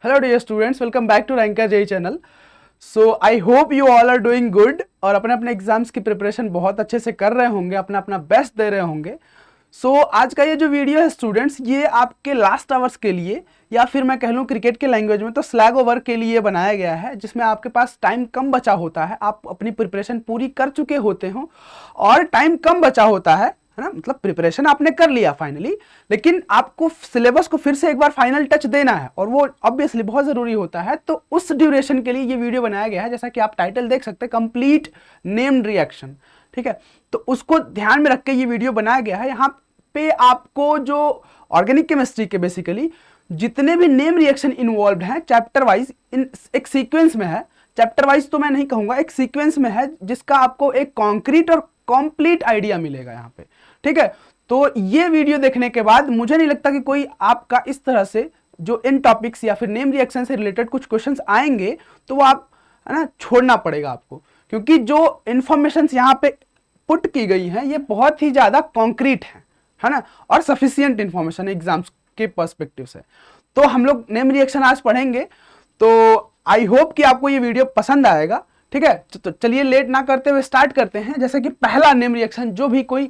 Hello dear students, welcome back to ranker JE channel. So I hope you all are doing good और अपने अपने exams की preparation बहुत अच्छे से कर रहे होंगे, अपना अपना बेस्ट दे रहे होंगे। सो आज का ये जो वीडियो है स्टूडेंट्स, ये आपके लास्ट आवर्स के लिए या फिर मैं कह लूँ क्रिकेट के लैंग्वेज में तो स्लैग ओवर के लिए बनाया गया है, जिसमें आपके पास टाइम कम बचा होता है, आप अपनी प्रिपरेशन पूरी कर चुके होते हो और टाइम कम बचा होता है ना, मतलब प्रिपरेशन आपने कर लिया फाइनली, लेकिन आपको सिलेबस को फिर से एक बार फाइनल टच देना है और वो ऑब्वियसली बहुत ज़रूरी होता है। तो उस ड्यूरेशन के लिए ये वीडियो बनाया गया है, जैसा कि आप टाइटल देख सकते हैं, कंप्लीट नेम्ड रिएक्शन। ठीक है, तो उसको ध्यान में रख के ये वीडियो बनाया गया है। यहाँ पे आपको जो ऑर्गेनिक केमिस्ट्री के बेसिकली जितने भी नेम रिएक्शन इन्वॉल्व हैं चैप्टर वाइज इन एक सीक्वेंस में है, चैप्टर वाइज तो मैं नहीं कहूँगा, एक सीक्वेंस में है जिसका आपको एक कॉन्क्रीट और कंप्लीट आइडिया मिलेगा यहाँ पे। ठीक है, तो ये वीडियो देखने के बाद मुझे नहीं लगता कि कोई आपका इस तरह से जो इन टॉपिक्स या फिर नेम रिएक्शन से रिलेटेड कुछ क्वेश्चंस आएंगे तो वो आप है ना छोड़ना पड़ेगा आपको, क्योंकि जो इंफॉर्मेशन यहाँ पे पुट की गई हैं ये बहुत ही ज़्यादा कॉन्क्रीट है ना, और सफिशियंट इंफॉर्मेशन एग्जाम्स के पर्सपेक्टिव से। तो हम लोग नेम रिएक्शन आज पढ़ेंगे, तो आई होप कि आपको ये वीडियो पसंद आएगा। ठीक है, तो चलिए लेट ना करते हुए स्टार्ट करते हैं। जैसे कि पहला नेम रिएक्शन, जो भी कोई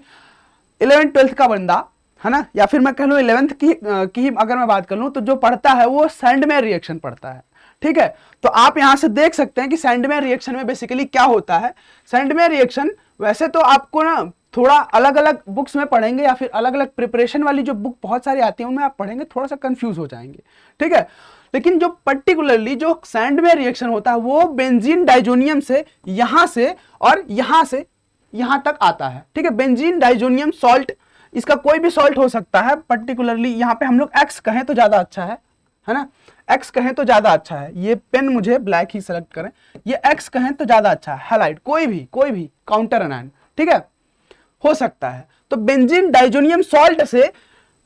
11th-12th का बंदा है ना, या फिर मैं कह लूँ 11th की अगर मैं बात कर लूँ तो जो पढ़ता है वो सैंडमैन रिएक्शन पढ़ता है। ठीक है, तो आप यहाँ से देख सकते हैं कि सैंडमैन रिएक्शन में बेसिकली क्या होता है। सैंडमैन रिएक्शन वैसे तो आपको ना थोड़ा अलग अलग बुक्स में पढ़ेंगे या फिर अलग अलग प्रिपरेशन वाली जो बुक बहुत सारी आती है उनमें आप पढ़ेंगे थोड़ा सा कंफ्यूज हो जाएंगे। ठीक है, लेकिन जो पर्टिकुलरली जो सैंडमैन रिएक्शन होता है वो बेंजीन डाइजोनियम से और यहाँ तक आता है। ठीक है, बेंजीन डाइजोनियम सॉल्ट, इसका कोई भी सॉल्ट हो सकता है, पर्टिकुलरली यहाँ पे हम लोग एक्स कहें तो ज़्यादा अच्छा है ना, एक्स कहें तो ज़्यादा अच्छा है। ये पेन मुझे ब्लैक ही सेलेक्ट करें, ये एक्स कहें तो ज़्यादा अच्छा है। हैलाइड कोई भी काउंटर एनायन, ठीक है, हो सकता है। तो बेंजीन डाइजोनियम सॉल्ट से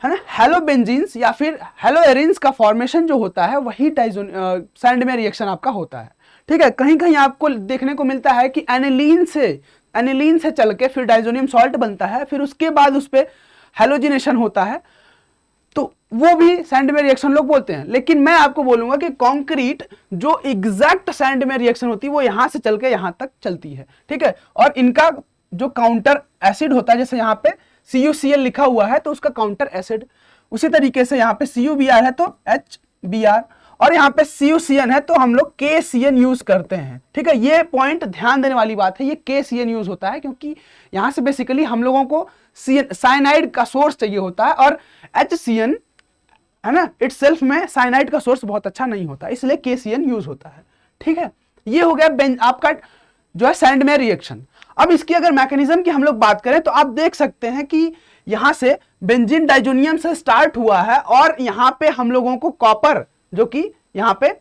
है ना हेलोबेंजीन्स या फिर हेलोएरिन्स का फॉर्मेशन जो होता है वही सैंडमैन रिएक्शन आपका होता है। ठीक है, कहीं कहीं आपको देखने को मिलता है कि एनिलीन से चल के फिर डाइजोनियम सॉल्ट बनता है, फिर उसके बाद उस पर हेलोजिनेशन होता है, तो वो भी सैंडमैन रिएक्शन लोग बोलते हैं। लेकिन मैं आपको बोलूंगा कि कॉन्क्रीट जो एग्जैक्ट सैंडमैन रिएक्शन होती है वो यहां से चल के यहां तक चलती है। ठीक है, और इनका जो काउंटर एसिड होता है, जैसे यहाँ पे CuCl लिखा हुआ है तो उसका काउंटर एसिड, उसी तरीके से यहाँ पे CuBr है तो HBr, और यहाँ पे CuCN है तो हम लोग KCN यूज करते हैं। ठीक है, ये पॉइंट ध्यान देने वाली बात है, ये KCN यूज होता है क्योंकि यहाँ से बेसिकली हम लोगों को साइनाइड का सोर्स चाहिए होता है, और HCN है ना इटसेल्फ में साइनाइड का सोर्स बहुत अच्छा नहीं होता, इसलिए KCN यूज होता है। ठीक है, ये हो गया आपका जो है सैंडमैन रिएक्शन। अब इसकी अगर मैकेनिज्म की हम लोग बात करें तो आप देख सकते हैं कि यहां से बेंजीन डाइजोनियम से स्टार्ट हुआ है और यहां पे हम लोगों को कॉपर जो कि यहां पे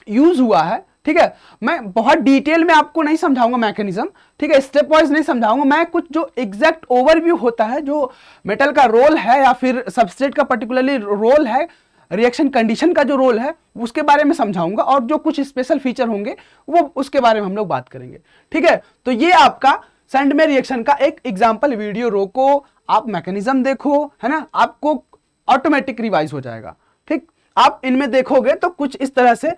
यूज हुआ है। ठीक है, मैं बहुत डिटेल में आपको नहीं समझाऊंगा मैकेनिज्म, ठीक है, स्टेप वाइज नहीं समझाऊंगा मैं, कुछ जो एग्जैक्ट ओवरव्यू होता है, जो मेटल का रोल है या फिर सबस्ट्रेट का पर्टिकुलरली रोल है, रिएक्शन कंडीशन का जो रोल है उसके बारे में समझाऊंगा, और जो कुछ स्पेशल फीचर होंगे वो उसके बारे में हम लोग बात करेंगे। ठीक है, तो ये आपका सैंडमैन रिएक्शन का एक एग्जांपल वीडियो रोको, आप मैकेनिज्म देखो, है ना, आपको ऑटोमेटिक रिवाइज हो जाएगा। ठीक, आप इनमें देखोगे तो कुछ इस तरह से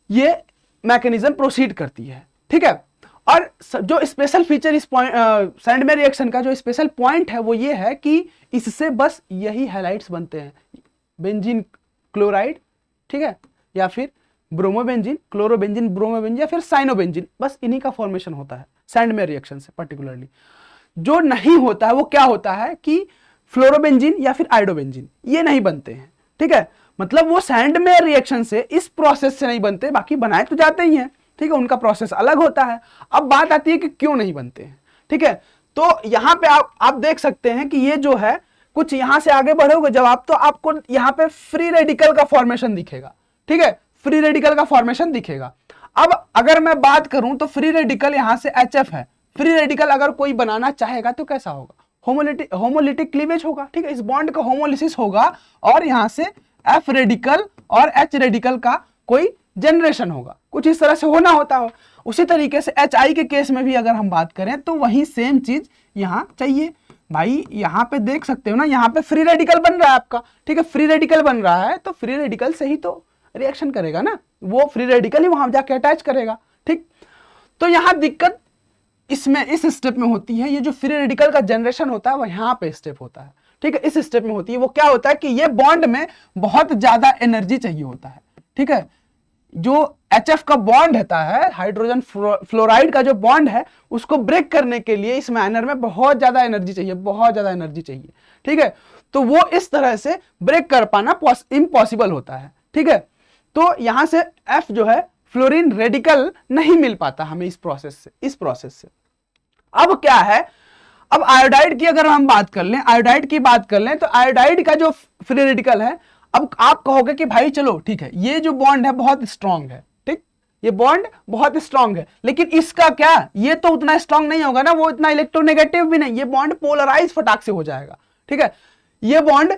ये मैकेनिज्म प्रोसीड करती है। ठीक है, और जो स्पेशल फीचर इस पॉइंट सैंडमैन रिएक्शन का जो स्पेशल पॉइंट है वो ये है कि इससे बस यही हैलाइड्स बनते हैं, बेंजीन क्लोराइड, ठीक है, या फिर ब्रोमोबेंजीन, क्लोरोबेंजीन, ब्रोमोबेंजीन या फिर साइनोबेंजीन, बस इन्हीं का फॉर्मेशन होता है सैंडमैन रिएक्शन से। पर्टिकुलरली जो नहीं होता है वो क्या होता है कि फ्लोरोबेंजीन या फिर आइडोबेंजीन, ये नहीं बनते हैं। ठीक है, मतलब वो सैंडमैन रिएक्शन से इस प्रोसेस से नहीं बनते, बाकी बनाए तो जाते ही हैं। ठीक है, उनका प्रोसेस अलग होता है। अब बात आती है कि क्यों नहीं बनते हैं। ठीक है, तो यहां पे आप देख सकते हैं कि ये जो है कुछ यहां से आगे बढ़ोगे जब आप, तो आपको यहां पे फ्री रेडिकल का फॉर्मेशन दिखेगा। ठीक है, फ्री रेडिकल का फॉर्मेशन दिखेगा। अब अगर मैं बात करूं तो फ्री रेडिकल यहां से HF है, फ्री रेडिकल अगर कोई बनाना चाहेगा तो कैसा होगा, होमोलिटिक क्लीवेज होगा। ठीक है, इस बॉन्ड का होमोलिसिस होगा और यहां से F रेडिकल और H रेडिकल का कोई जनरेशन होगा, कुछ इस तरह से होना होता हो। उसी तरीके से HI के केस में भी अगर हम बात करें तो वही सेम चीज यहां चाहिए। भाई यहाँ पे देख सकते हो ना, यहाँ पे फ्री रेडिकल बन रहा है आपका। ठीक है, फ्री रेडिकल बन रहा है तो फ्री रेडिकल से ही तो रिएक्शन करेगा ना, वो फ्री रेडिकल ही वहां जाके अटैच करेगा। ठीक, तो यहां दिक्कत इसमें इस स्टेप में होती है, ये जो फ्री रेडिकल का जनरेशन होता है वो यहाँ पे स्टेप होता है। ठीक है, इस स्टेप में होती है। वो क्या होता है कि ये बॉन्ड में बहुत ज्यादा एनर्जी चाहिए होता है। ठीक है, जो HF का बॉन्ड रहता है, हाइड्रोजन फ्लोराइड का जो बॉन्ड है, उसको ब्रेक करने के लिए इस मैनर में बहुत ज्यादा एनर्जी चाहिए, बहुत ज्यादा एनर्जी चाहिए। ठीक है, तो वो इस तरह से ब्रेक कर पाना इम्पॉसिबल होता है। ठीक है, तो यहां से F जो है फ्लोरीन रेडिकल नहीं मिल पाता हमें इस प्रोसेस से। अब क्या है, अब आयोडाइड की अगर हम बात कर लें, आयोडाइड की बात कर लें, तो आयोडाइड का जो फ्री रेडिकल है, अब आप कहोगे कि भाई चलो ठीक है, ये जो बॉन्ड है बहुत स्ट्रांग है। ठीक, ये बॉन्ड बहुत स्ट्रांग है, लेकिन इसका क्या, ये तो उतना स्ट्रांग नहीं होगा ना, वो इतना इलेक्ट्रोनेगेटिव भी नहीं, ये बॉन्ड पोलराइज फटाक से हो जाएगा। ठीक है, ये बॉन्ड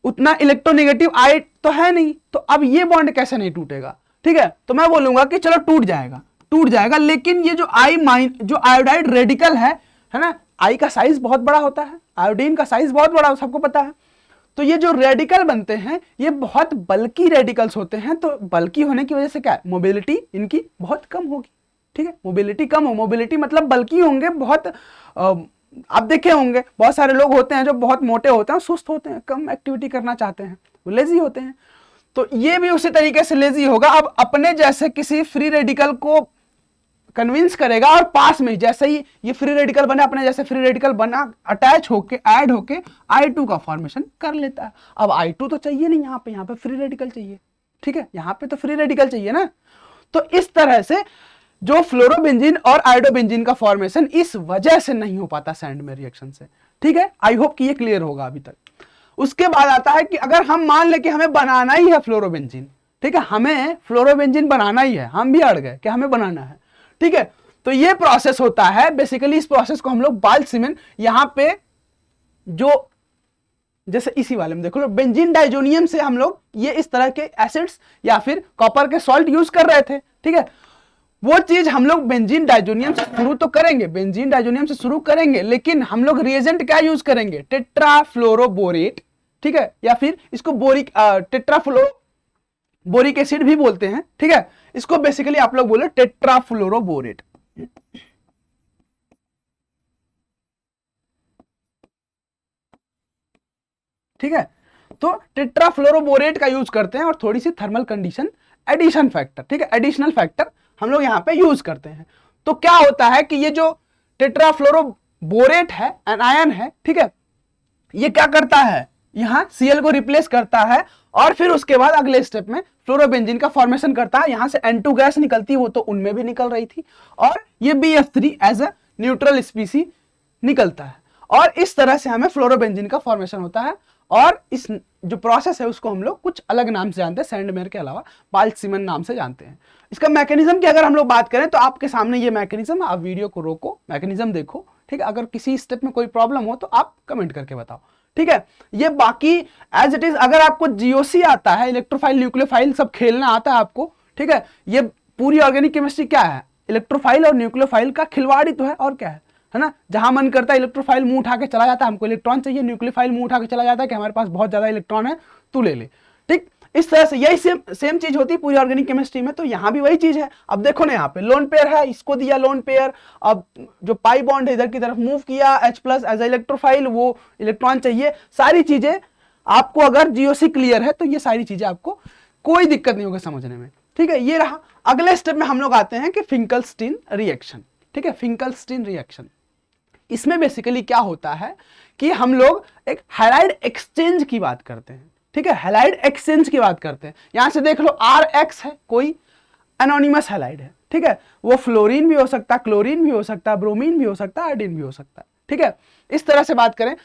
उतना इलेक्ट्रोनेगेटिव आई तो है नहीं, तो अब ये बॉन्ड कैसे नहीं टूटेगा। ठीक है, तो मैं बोलूंगा कि चलो टूट जाएगा, लेकिन ये जो जो आयोडाइड रेडिकल है ना, आई का साइज बहुत बड़ा होता है, आयोडीन का साइज बहुत बड़ा, सबको पता है। तो ये जो रेडिकल बनते हैं ये बहुत बल्की रेडिकल्स होते हैं, तो बल्की होने की वजह से क्या है, मोबिलिटी इनकी बहुत कम होगी। ठीक है, मोबिलिटी कम हो, मोबिलिटी मतलब बल्की होंगे बहुत। आप देखे होंगे बहुत सारे लोग होते हैं जो बहुत मोटे होते हैं, सुस्त होते हैं, कम एक्टिविटी करना चाहते हैं, वो लेजी होते हैं। तो ये भी उसी तरीके से लेजी होगा। अब अपने जैसे किसी फ्री रेडिकल को कन्विंस करेगा, और पास में जैसे ही ये फ्री रेडिकल बना, अपने जैसे फ्री रेडिकल बना, अटैच होके ऐड होके I2 का फॉर्मेशन कर लेता है। अब I2 तो चाहिए नहीं यहाँ पे फ्री रेडिकल चाहिए। ठीक है, यहाँ पे तो फ्री रेडिकल चाहिए ना। तो इस तरह से जो फ्लोरोबेंजीन और आयोडोबेंजीन का फॉर्मेशन इस वजह से नहीं हो पाता सैंड में रिएक्शन से। ठीक है, आई होप कि ये क्लियर होगा अभी तक। उसके बाद आता है कि अगर हम मान ले कि हमें बनाना ही है फ्लोरोबेंजीन, ठीक है, हमें फ्लोरोबेंजीन बनाना ही है, हम भी अड़ गए कि हमें बनाना है। ठीक है, तो ये प्रोसेस होता है बेसिकली, इस प्रोसेस को हम लोग बाल्ट-सीमेन, यहां पे जो जैसे इसी वाले में देख लो, बेंजीन डाइजोनियम से हम लोग ये इस तरह के एसिड्स या फिर कॉपर के सॉल्ट यूज कर रहे थे। ठीक है, वो चीज हम लोग बेंजीन डाइजोनियम से शुरू तो करेंगे, बेंजीन डाइजोनियम से शुरू करेंगे, लेकिन हम लोग रिएजेंट क्या यूज करेंगे, टेट्राफ्लोरोबोरेट। ठीक है, या फिर इसको बोरिक एसिड भी बोलते हैं। ठीक है, इसको बेसिकली आप लोग बोले टेट्राफ्लोरोबोरेट। ठीक है, तो टेट्राफ्लोरोबोरेट का यूज करते हैं, और थोड़ी सी थर्मल कंडीशन एडिशन फैक्टर, ठीक है, एडिशनल फैक्टर हम लोग यहां पे यूज करते हैं। तो क्या होता है कि ये जो टेट्राफ्लोरोबोरेट है, एनायन है, ठीक है, ये क्या करता है, यहां Cl को रिप्लेस करता है, और फिर उसके बाद अगले स्टेप में फ्लोरोबेंजीन का फॉर्मेशन करता है। यहां से N2 गैस निकलती है, वो तो उनमें भी निकल रही थी, और ये BF3 एज अ न्यूट्रल स्पीसी निकलता है, और इस तरह से हमें फ्लोरोबेंजीन का फॉर्मेशन होता है। और इस जो प्रोसेस है उसको हम लोग कुछ अलग नाम से जानते हैं, सैंडमेयर के अलावा बाल्ट-सीमेन नाम से जानते हैं। इसका मैकेनिज्म की अगर हम लोग बात करें तो आपके सामने ये मैकेनिज्म, आप वीडियो को रोको, मैकेनिज्म देखो। ठीक है, अगर किसी स्टेप में कोई प्रॉब्लम हो तो आप कमेंट करके बताओ। ठीक है, ये बाकी एज इट इज, अगर आपको GOC आता है, इलेक्ट्रोफाइल न्यूक्लियोफाइल सब खेलना आता है आपको, ठीक है, ये पूरी ऑर्गेनिक केमिस्ट्री क्या है, इलेक्ट्रोफाइल और न्यूक्लियोफाइल का खिलवाड़ ही तो है, और क्या है ना। जहां मन करता है इलेक्ट्रोफाइल मुंह उठा के चला जाता है, हमको इलेक्ट्रॉन चाहिए, न्यूक्लियोफाइल मुंह उठा के चला जाता है कि हमारे पास बहुत ज्यादा इलेक्ट्रॉन है, तू ले ले। ठीक, इस तरह से यही सेम चीज होती है पूरी ऑर्गेनिक केमिस्ट्री में। तो यहाँ भी वही चीज है। अब देखो ना, यहाँ पे लोन पेयर है, इसको दिया लोन पेयर, अब जो पाई बॉन्ड है इधर की तरफ मूव किया, H+ एज इलेक्ट्रोफाइल, वो इलेक्ट्रॉन चाहिए, सारी चीजें आपको अगर GOC क्लियर है तो ये सारी चीजें आपको कोई दिक्कत नहीं होगा समझने में। ठीक है, ये रहा। अगले स्टेप में हम लोग आते हैं कि फिंकलस्टीन रिएक्शन। ठीक है, फिंकलस्टीन रिएक्शन, इसमें बेसिकली क्या होता है कि हम लोग एक हैलाइड एक्सचेंज की बात करते हैं। ठीक है, हैलाइड एक्सचेंज की बात करते हैं। यहां से देख लो RX है, कोई एनोनिमस हैलाइड है। ठीक है, वो फ्लोरीन भी हो सकता है, क्लोरीन भी हो सकता है, ब्रोमीन भी हो सकता है, आयोडीन भी हो सकता है। ठीक है, इस तरह से बात करें,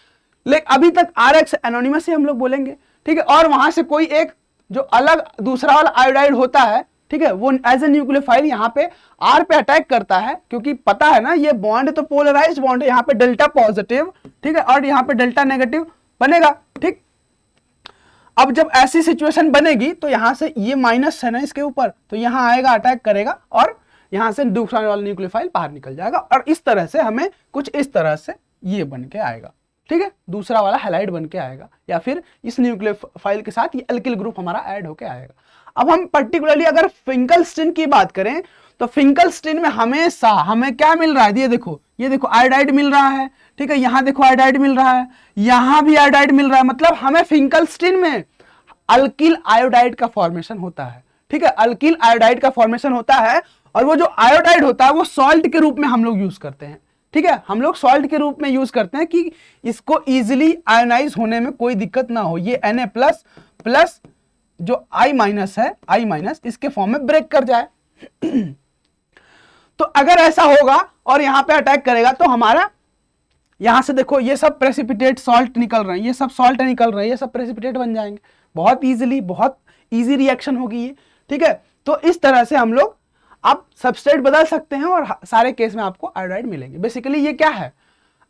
लेकिन अभी तक RX एनोनिमस ही हम लोग बोलेंगे। ठीक है, और वहां से कोई एक जो अलग दूसरा वाला आयोडाइड होता है, ठीक है, वो एज ए न्यूक्लियोफाइल यहाँ पे R पे अटैक करता है, क्योंकि पता है ना ये बॉन्ड तो पोलराइज्ड बॉन्ड है, यहाँ पे डेल्टा पॉजिटिव, ठीक है, और यहाँ पे डेल्टा नेगेटिव बनेगा। ठीक, अब जब ऐसी सिचुएशन बनेगी तो यहां से ये माइनस है ना इसके ऊपर, तो यहां आएगा, अटैक करेगा, और यहां से दूसरा वाला न्यूक्लियोफाइल बाहर निकल जाएगा, और इस तरह से हमें कुछ इस तरह से ये बन के आएगा। ठीक है, दूसरा वाला हैलाइड बन के आएगा, या फिर इस न्यूक्लियोफाइल के साथ ये अल्किल ग्रुप हमारा ऐड होके आएगा। अब हम पर्टिकुलरली अगर फिंकलस्टीन की बात करें तो फिंकलस्टीन में हमेशा हमें क्या मिल रहा है, ये देखो आयोडाइड मिल रहा है, ठीक है, यहां देखो आयोडाइड मिल रहा है, यहां भी आयोडाइड मिल रहा है, मतलब हमें फिंकलस्टीन में अल्किल आयोडाइड का फॉर्मेशन होता है, ठीक है, अल्किल आयोडाइड का फॉर्मेशन होता है। और वो जो आयोडाइड होता है वो सॉल्ट के रूप में हम लोग यूज करते हैं, ठीक है, हम लोग सॉल्ट के रूप में यूज करते हैं कि इसको इजीली आयोनाइज होने में कोई दिक्कत ना हो, ये Na प्लस जो I माइनस है, I माइनस इसके फॉर्म में ब्रेक कर जाए। तो अगर ऐसा होगा और यहां पे अटैक करेगा तो हमारा यहां से देखो ये सब प्रेसिपिटेट सॉल्ट निकल रहे हैं, ये सब सॉल्ट निकल रहे हैं, ये सब प्रेसिपिटेट बन जाएंगे, बहुत इजी रिएक्शन होगी ये, ठीक है। तो इस तरह से हम लोग आप सबस्ट्रेट बदल सकते हैं और सारे केस में आपको आयोडाइड मिलेंगे। बेसिकली ये क्या है,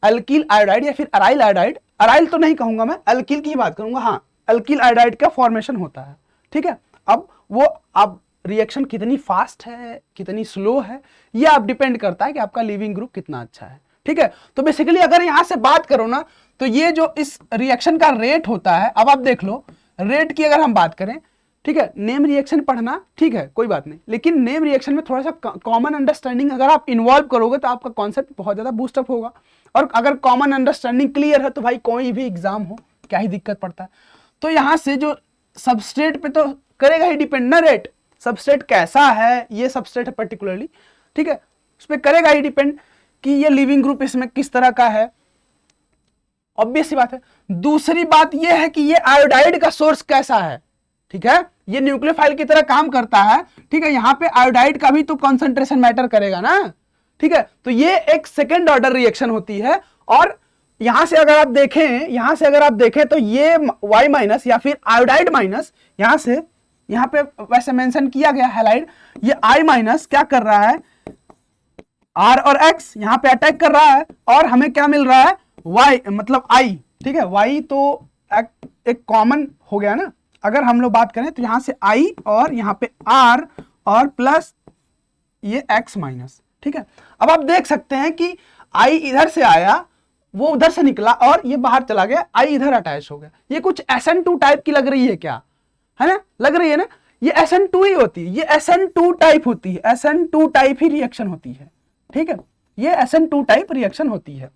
अल्किल आयोडाइड या फिर अराइल आयोडाइड, अराइल तो नहीं कहूंगा मैं, अल्किल की बात करूंगा, हाँ अल्किल आयोडाइड का फॉर्मेशन होता है, ठीक है। अब रिएक्शन कितनी फास्ट है कितनी स्लो है ये आप डिपेंड करता है कि आपका लीविंग ग्रुप कितना अच्छा है, ठीक है। तो बेसिकली अगर यहां से बात करो ना तो ये जो इस रिएक्शन का रेट होता है, अब आप देख लो रेट की अगर हम बात करें, ठीक है, नेम रिएक्शन पढ़ना ठीक है कोई बात नहीं, लेकिन नेम रिएक्शन में थोड़ा सा कॉमन अंडरस्टैंडिंग अगर आप इन्वॉल्व करोगे तो आपका कॉन्सेप्ट बहुत ज्यादा बूस्टअप होगा। और अगर कॉमन अंडरस्टैंडिंग क्लियर है तो भाई कोई भी एग्जाम हो क्या ही दिक्कत पड़ता है। तो यहां से जो सबस्ट्रेट पे तो करेगा ही डिपेंड ना, रेट सबस्ट्रेट कैसा है, ये सबस्ट्रेट है पर्टिकुलरली, ठीक है, उस पर करेगा ही डिपेंड कि ये लिविंग ग्रुप इसमें किस तरह का है, ऑब्वियस सी बात है। दूसरी बात ये है कि ये आयोडाइड का सोर्स कैसा है, ठीक है, ये न्यूक्लियोफाइल की तरह काम करता है, ठीक है, यहां पे आयोडाइड का भी तो कंसंट्रेशन मैटर करेगा ना, ठीक है। तो ये एक सेकेंड ऑर्डर रिएक्शन होती है। और यहां से अगर आप देखें तो ये Y माइनस या फिर आयोडाइड माइनस, यहां पे वैसे मेंशन किया गया हैलाइड, ये I माइनस क्या कर रहा है, R और X यहां पे अटैक कर रहा है और हमें क्या मिल रहा है Y मतलब I, ठीक है, Y तो एक कॉमन हो गया ना। अगर हम लोग बात करें तो यहां से I और यहां पे R और प्लस ये X माइनस, ठीक है। अब आप देख सकते हैं कि I इधर से आया, वो उधर से निकला और ये बाहर चला गया, I इधर अटैच हो गया। ये कुछ SN2 टाइप की लग रही है क्या, है ना, लग रही है ना, ये SN2 ही होती है, ये SN2 टाइप होती है, SN2 टाइप ही रिएक्शन होती है, ठीक है, ये SN2 टाइप रिएक्शन होती है।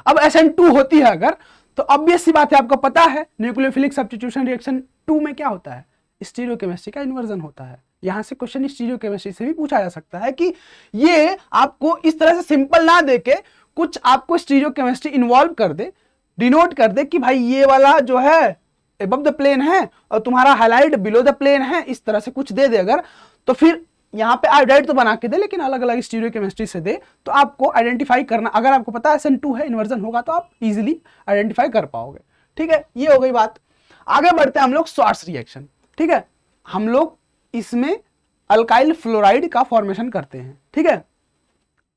अब SN2 होती है अगर, तो ऑब्वियस सी बात है, आपको पता है न्यूक्लियोफिलिक सब्स्टिट्यूशन रिएक्शन 2 में क्या होता है, स्टीरियोकेमिस्ट्री का इन्वर्जन होता है। यहां से क्वेश्चन स्टीरियोकेमिस्ट्री से भी पूछा जा सकता है कि ये आपको इस तरह से सिंपल ना देके कुछ आपको स्टीरियोकेमिस्ट्री इन्वॉल्व कर दे, डिनोट कर दे कि भाई ये वाला जो है अबव द प्लेन है और तुम्हारा हाइलाइट बिलो द प्लेन है, इस तरह से कुछ दे दे अगर, तो फिर यहाँ पे आयोडाइड तो बना के दे लेकिन अलग अलग स्टीरियोकेमिस्ट्री से दे, तो आपको आइडेंटिफाई करना, अगर आपको पता है SN2 है, इन्वर्जन होगा तो आप इजीली आइडेंटिफाई कर पाओगे, ठीक है। ये हो गई बात। आगे बढ़ते हैं हम लोग श्वार्ट्ज रिएक्शन, ठीक है, हम लोग इसमें अल्काइल फ्लोराइड का फॉर्मेशन करते हैं, ठीक है।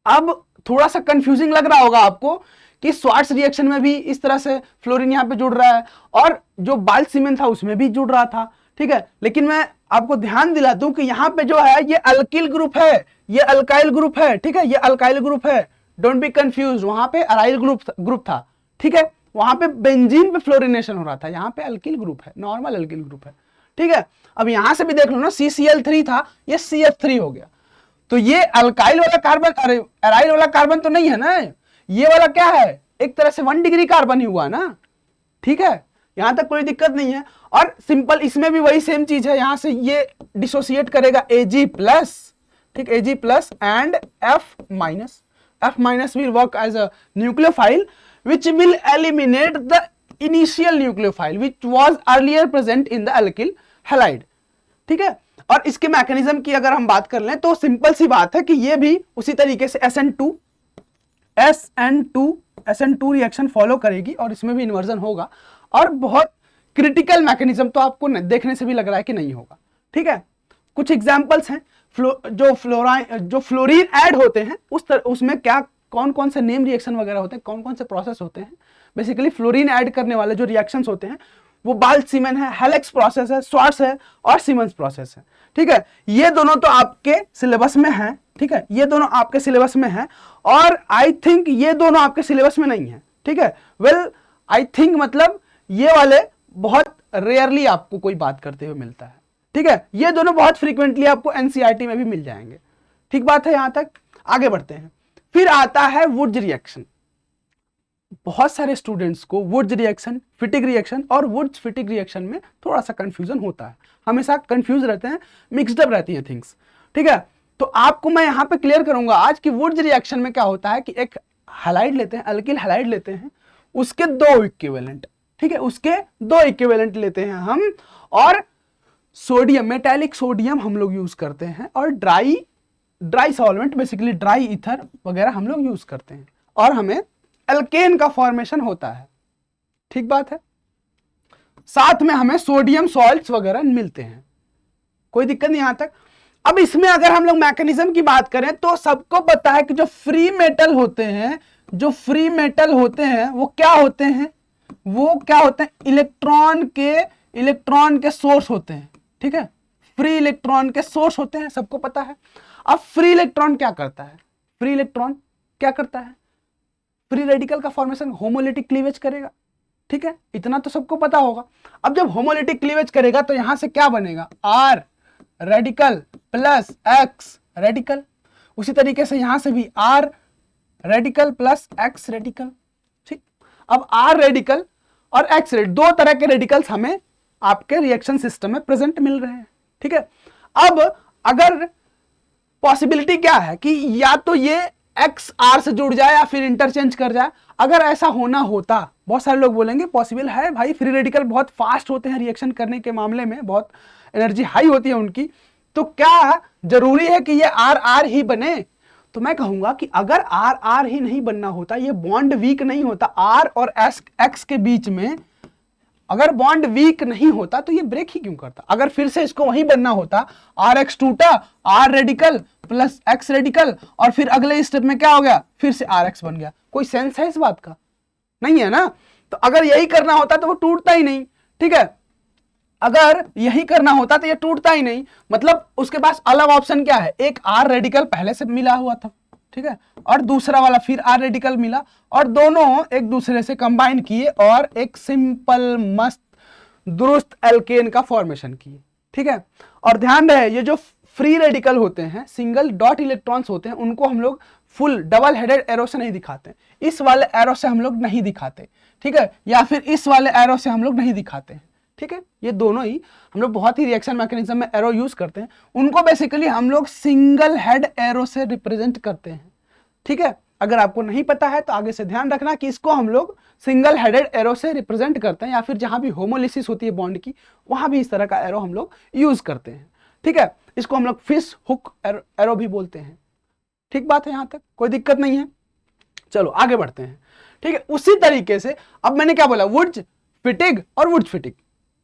अब थोड़ा सा कंफ्यूजिंग लग रहा होगा आपको कि श्वार्ट्ज रिएक्शन में भी इस तरह से फ्लोरीन यहाँ पे जुड़ रहा है और जो बाल्ट सीमेंट था उसमें भी जुड़ रहा था, ठीक है, लेकिन मैं आपको ध्यान दिला दूं कि यहाँ पे जो है ये अल्किल ग्रुप है, ये अल्काइल ग्रुप है, ठीक है, ये अल्काइल ग्रुप है, डोंट बी कंफ्यूज। वहां पे अराइल ग्रुप था, ठीक है, वहां पे बेंजीन पे फ्लोरिनेशन हो रहा था, यहाँ पे अल्किल ग्रुप है, नॉर्मल अल्किल ग्रुप है, ठीक है। अब यहां से भी देख लो ना, CCl3 था, ये CF3 हो गया, तो ये अल्काइल वाला कार्बन, अरे अराइल वाला कार्बन तो नहीं है ना, ये वाला क्या है, एक तरह से 1 डिग्री कार्बन ही हुआ ना, ठीक है, यहां तक कोई दिक्कत नहीं है। और सिंपल इसमें भी वही सेम चीज है, यहां से ये डिसोसिएट करेगा Ag+, ठीक, Ag+ and F minus will work as a nucleophile which will eliminate the initial nucleophile which was earlier present in the alkyl halide, ठीक है। और इसके मैकेनिज्म की अगर हम बात कर लें तो सिंपल सी बात है कि ये भी उसी तरीके से SN2 रिएक्शन फॉलो करेगी और इसमें भी इन्वर्जन होगा, और बहुत क्रिटिकल मैकेनिज्म तो आपको देखने से भी लग रहा है कि नहीं होगा, ठीक है। कुछ एग्जांपल्स हैं, जो फ्लोरीन ऐड होते हैं उसमें क्या कौन कौन से नेम रिएक्शन वगैरह होते हैं, कौन कौन से प्रोसेस होते हैं। बेसिकली फ्लोरीन ऐड करने वाले जो रिएक्शंस होते हैं वो बाल्ट सीमेन है, हेलेक्स प्रोसेस है, श्वार्ट्ज है और सीमंस प्रोसेस है, ठीक है। ये दोनों तो आपके सिलेबस में है, ठीक है, ये दोनों आपके सिलेबस में है, और आई थिंक ये दोनों आपके सिलेबस में नहीं है, ठीक है। वेल आई थिंक मतलब ये वाले बहुत रेयरली आपको कोई बात करते हुए मिलता है, ठीक है, ये दोनों बहुत फ्रीक्वेंटली आपको एनसीईआरटी में भी मिल जाएंगे। ठीक बात है, यहां तक आगे बढ़ते हैं। फिर आता है वुड्स रिएक्शन। बहुत सारे स्टूडेंट्स को वुड्स रिएक्शन, फिटिग रिएक्शन और वुड्स फिटिग रिएक्शन में थोड़ा सा कंफ्यूजन होता है, हमेशा कंफ्यूज रहते हैं, मिक्सड अप रहती हैं थिंग्स। ठीक है, तो आपको मैं यहां पे क्लियर करूंगा आज कि वुड्स रिएक्शन में क्या होता है कि एक हैलाइड लेते हैं, अल्किल हैलाइड लेते हैं, उसके दो इक्विवेलेंट, ठीक है, उसके दो इक्विवेलेंट लेते हैं हम, और सोडियम, मेटालिक सोडियम हम लोग यूज करते हैं, और dry solvent basically dry ether वगैरह हम लोग यूज करते हैं, और हमें एल्केन का फॉर्मेशन होता है। ठीक बात है, साथ में हमें सोडियम सॉल्ट्स वगैरह मिलते हैं, कोई दिक्कत नहीं यहां तक। अब इसमें अगर हम लोग मैकेनिज्म की बात करें तो सबको पता है कि जो फ्री मेटल होते हैं, जो फ्री मेटल होते हैं वो क्या होते हैं, वो क्या होते हैं, इलेक्ट्रॉन के सोर्स होते हैं। ठीक है, फ्री इलेक्ट्रॉन के सोर्स होते हैं, सबको पता है। अब फ्री इलेक्ट्रॉन क्या करता है, फ्री इलेक्ट्रॉन क्या करता है, फ्री रेडिकल का फॉर्मेशन, होमोलिटिक क्लीवेज करेगा। ठीक है, इतना तो सबको पता होगा। अब जब होमोलिटिक क्लीवेज करेगा तो यहां से क्या बनेगा, R radical plus X radical. उसी तरीके से यहां से भी R radical plus X radical. ठीक, अब आर रेडिकल और एक्स रेडिकल, दो तरह के रेडिकल्स हमें आपके रिएक्शन सिस्टम में प्रेजेंट मिल रहे हैं। ठीक है, अब अगर पॉसिबिलिटी क्या है कि या तो ये एक्स आर से जुड़ जाए या फिर इंटरचेंज कर जाए। अगर ऐसा होना होता, बहुत सारे लोग बोलेंगे पॉसिबल है भाई, फ्री रेडिकल बहुत फास्ट होते हैं रिएक्शन करने के मामले में, बहुत एनर्जी हाई होती है उनकी, तो क्या जरूरी है कि ये आर आर ही बने? तो मैं कहूंगा कि अगर आर आर ही नहीं बनना होता, ये बॉन्ड वीक नहीं होता, आर और एक्स के बीच में अगर बॉन्ड वीक नहीं होता तो ये ब्रेक ही क्यों करता? अगर फिर से इसको वही बनना होता, आर एक्स टूटा, R radical plus X radical, और फिर अगले स्टेप में क्या हो गया, फिर से आर एक्स बन गया। कोई सेंस है इस बात का? नहीं है ना। तो अगर यही करना होता तो वो टूटता ही नहीं। ठीक है, अगर यही करना होता तो ये टूटता ही नहीं, मतलब उसके पास अलग ऑप्शन क्या है, एक आर रेडिकल पहले से मिला हुआ था, ठीक है, और दूसरा वाला फिर आर रेडिकल मिला, और दोनों एक दूसरे से कंबाइन किए और एक सिंपल मस्त दुरुस्त एल्केन का फॉर्मेशन किए। ठीक है, और ध्यान रहे ये जो फ्री रेडिकल होते हैं, सिंगल डॉट इलेक्ट्रॉन्स होते हैं, उनको हम लोग फुल डबल हेडेड एरो से नहीं दिखाते, इस वाले एरो से हम लोग नहीं दिखाते। ठीक है, या फिर इस वाले एरो से हम लोग नहीं दिखाते हैं। ठीक है, ये दोनों ही हम लोग बहुत ही रिएक्शन मैकेनिज्म में एरो यूज करते हैं, उनको बेसिकली हम लोग सिंगल हेड एरो से रिप्रेजेंट करते हैं। ठीक है, अगर आपको नहीं पता है तो आगे से ध्यान रखना कि इसको हम लोग सिंगल हेडेड एरो से रिप्रेजेंट करते हैं, या फिर जहां भी होमोलिसिस होती है बॉन्ड की, वहां भी इस तरह का एरो हम लोग यूज करते हैं। ठीक है, इसको हम लोग फिश हुक एरो भी बोलते हैं। ठीक बात है, यहां तक कोई दिक्कत नहीं है। चलो आगे बढ़ते हैं। ठीक है, उसी तरीके से अब मैंने क्या बोला, वुड्स फिटिग और वुड्स फिटिग,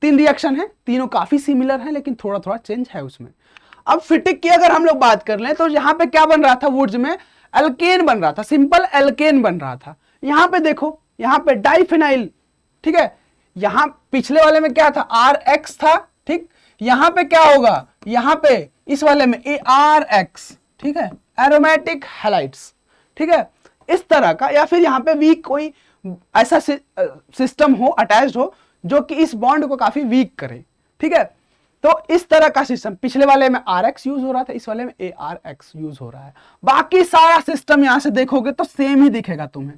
तीन रिएक्शन है, तीनों काफी सिमिलर है लेकिन थोड़ा थोड़ा चेंज है उसमें। अब फिटिग की अगर हम लोग बात कर लें तो यहां पे क्या बन रहा था, वुड्स में एल्केन बन रहा था, सिंपल एल्केन बन रहा था। यहां पे देखो, यहां पे डाइफिनाइल। ठीक है, यहां पिछले वाले में क्या था, आर एक्स था। ठीक, यहां पे क्या होगा, यहां पे इस वाले में ए आर एक्स। ठीक है, एरोमेटिक हैलाइड्स। ठीक है, इस तरह का, या फिर यहां पे वीक कोई ऐसा सिस्टम हो, अटैच्ड हो, जो कि इस बॉन्ड को काफी वीक करे। ठीक है, तो इस तरह का सिस्टम, पिछले वाले में आर एक्स यूज हो रहा था, इस वाले में ए आर एक्स यूज हो रहा है। बाकी सारा सिस्टम यहां से देखोगे तो सेम ही दिखेगा तुम्हें,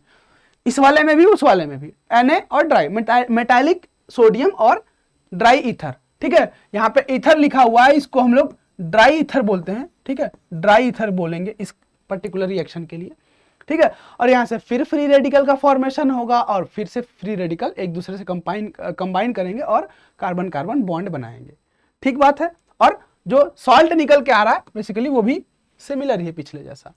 इस वाले में भी उस वाले में भी, Na और ड्राई, मेटालिक सोडियम और ड्राई ईथर। ठीक है, यहां पे ईथर लिखा हुआ है, इसको हम लोग ड्राई ईथर बोलते हैं। ठीक है, ड्राई ईथर बोलेंगे इस पर्टिकुलर रिएक्शन के लिए। ठीक है, और यहां से फिर फ्री रेडिकल का फॉर्मेशन होगा, और फिर से फ्री रेडिकल एक दूसरे से कंबाइन करेंगे और कार्बन कार्बन बॉन्ड बनाएंगे। ठीक बात है, और जो सॉल्ट निकल के आ रहा है बेसिकली वो भी सिमिलर ही है पिछले जैसा।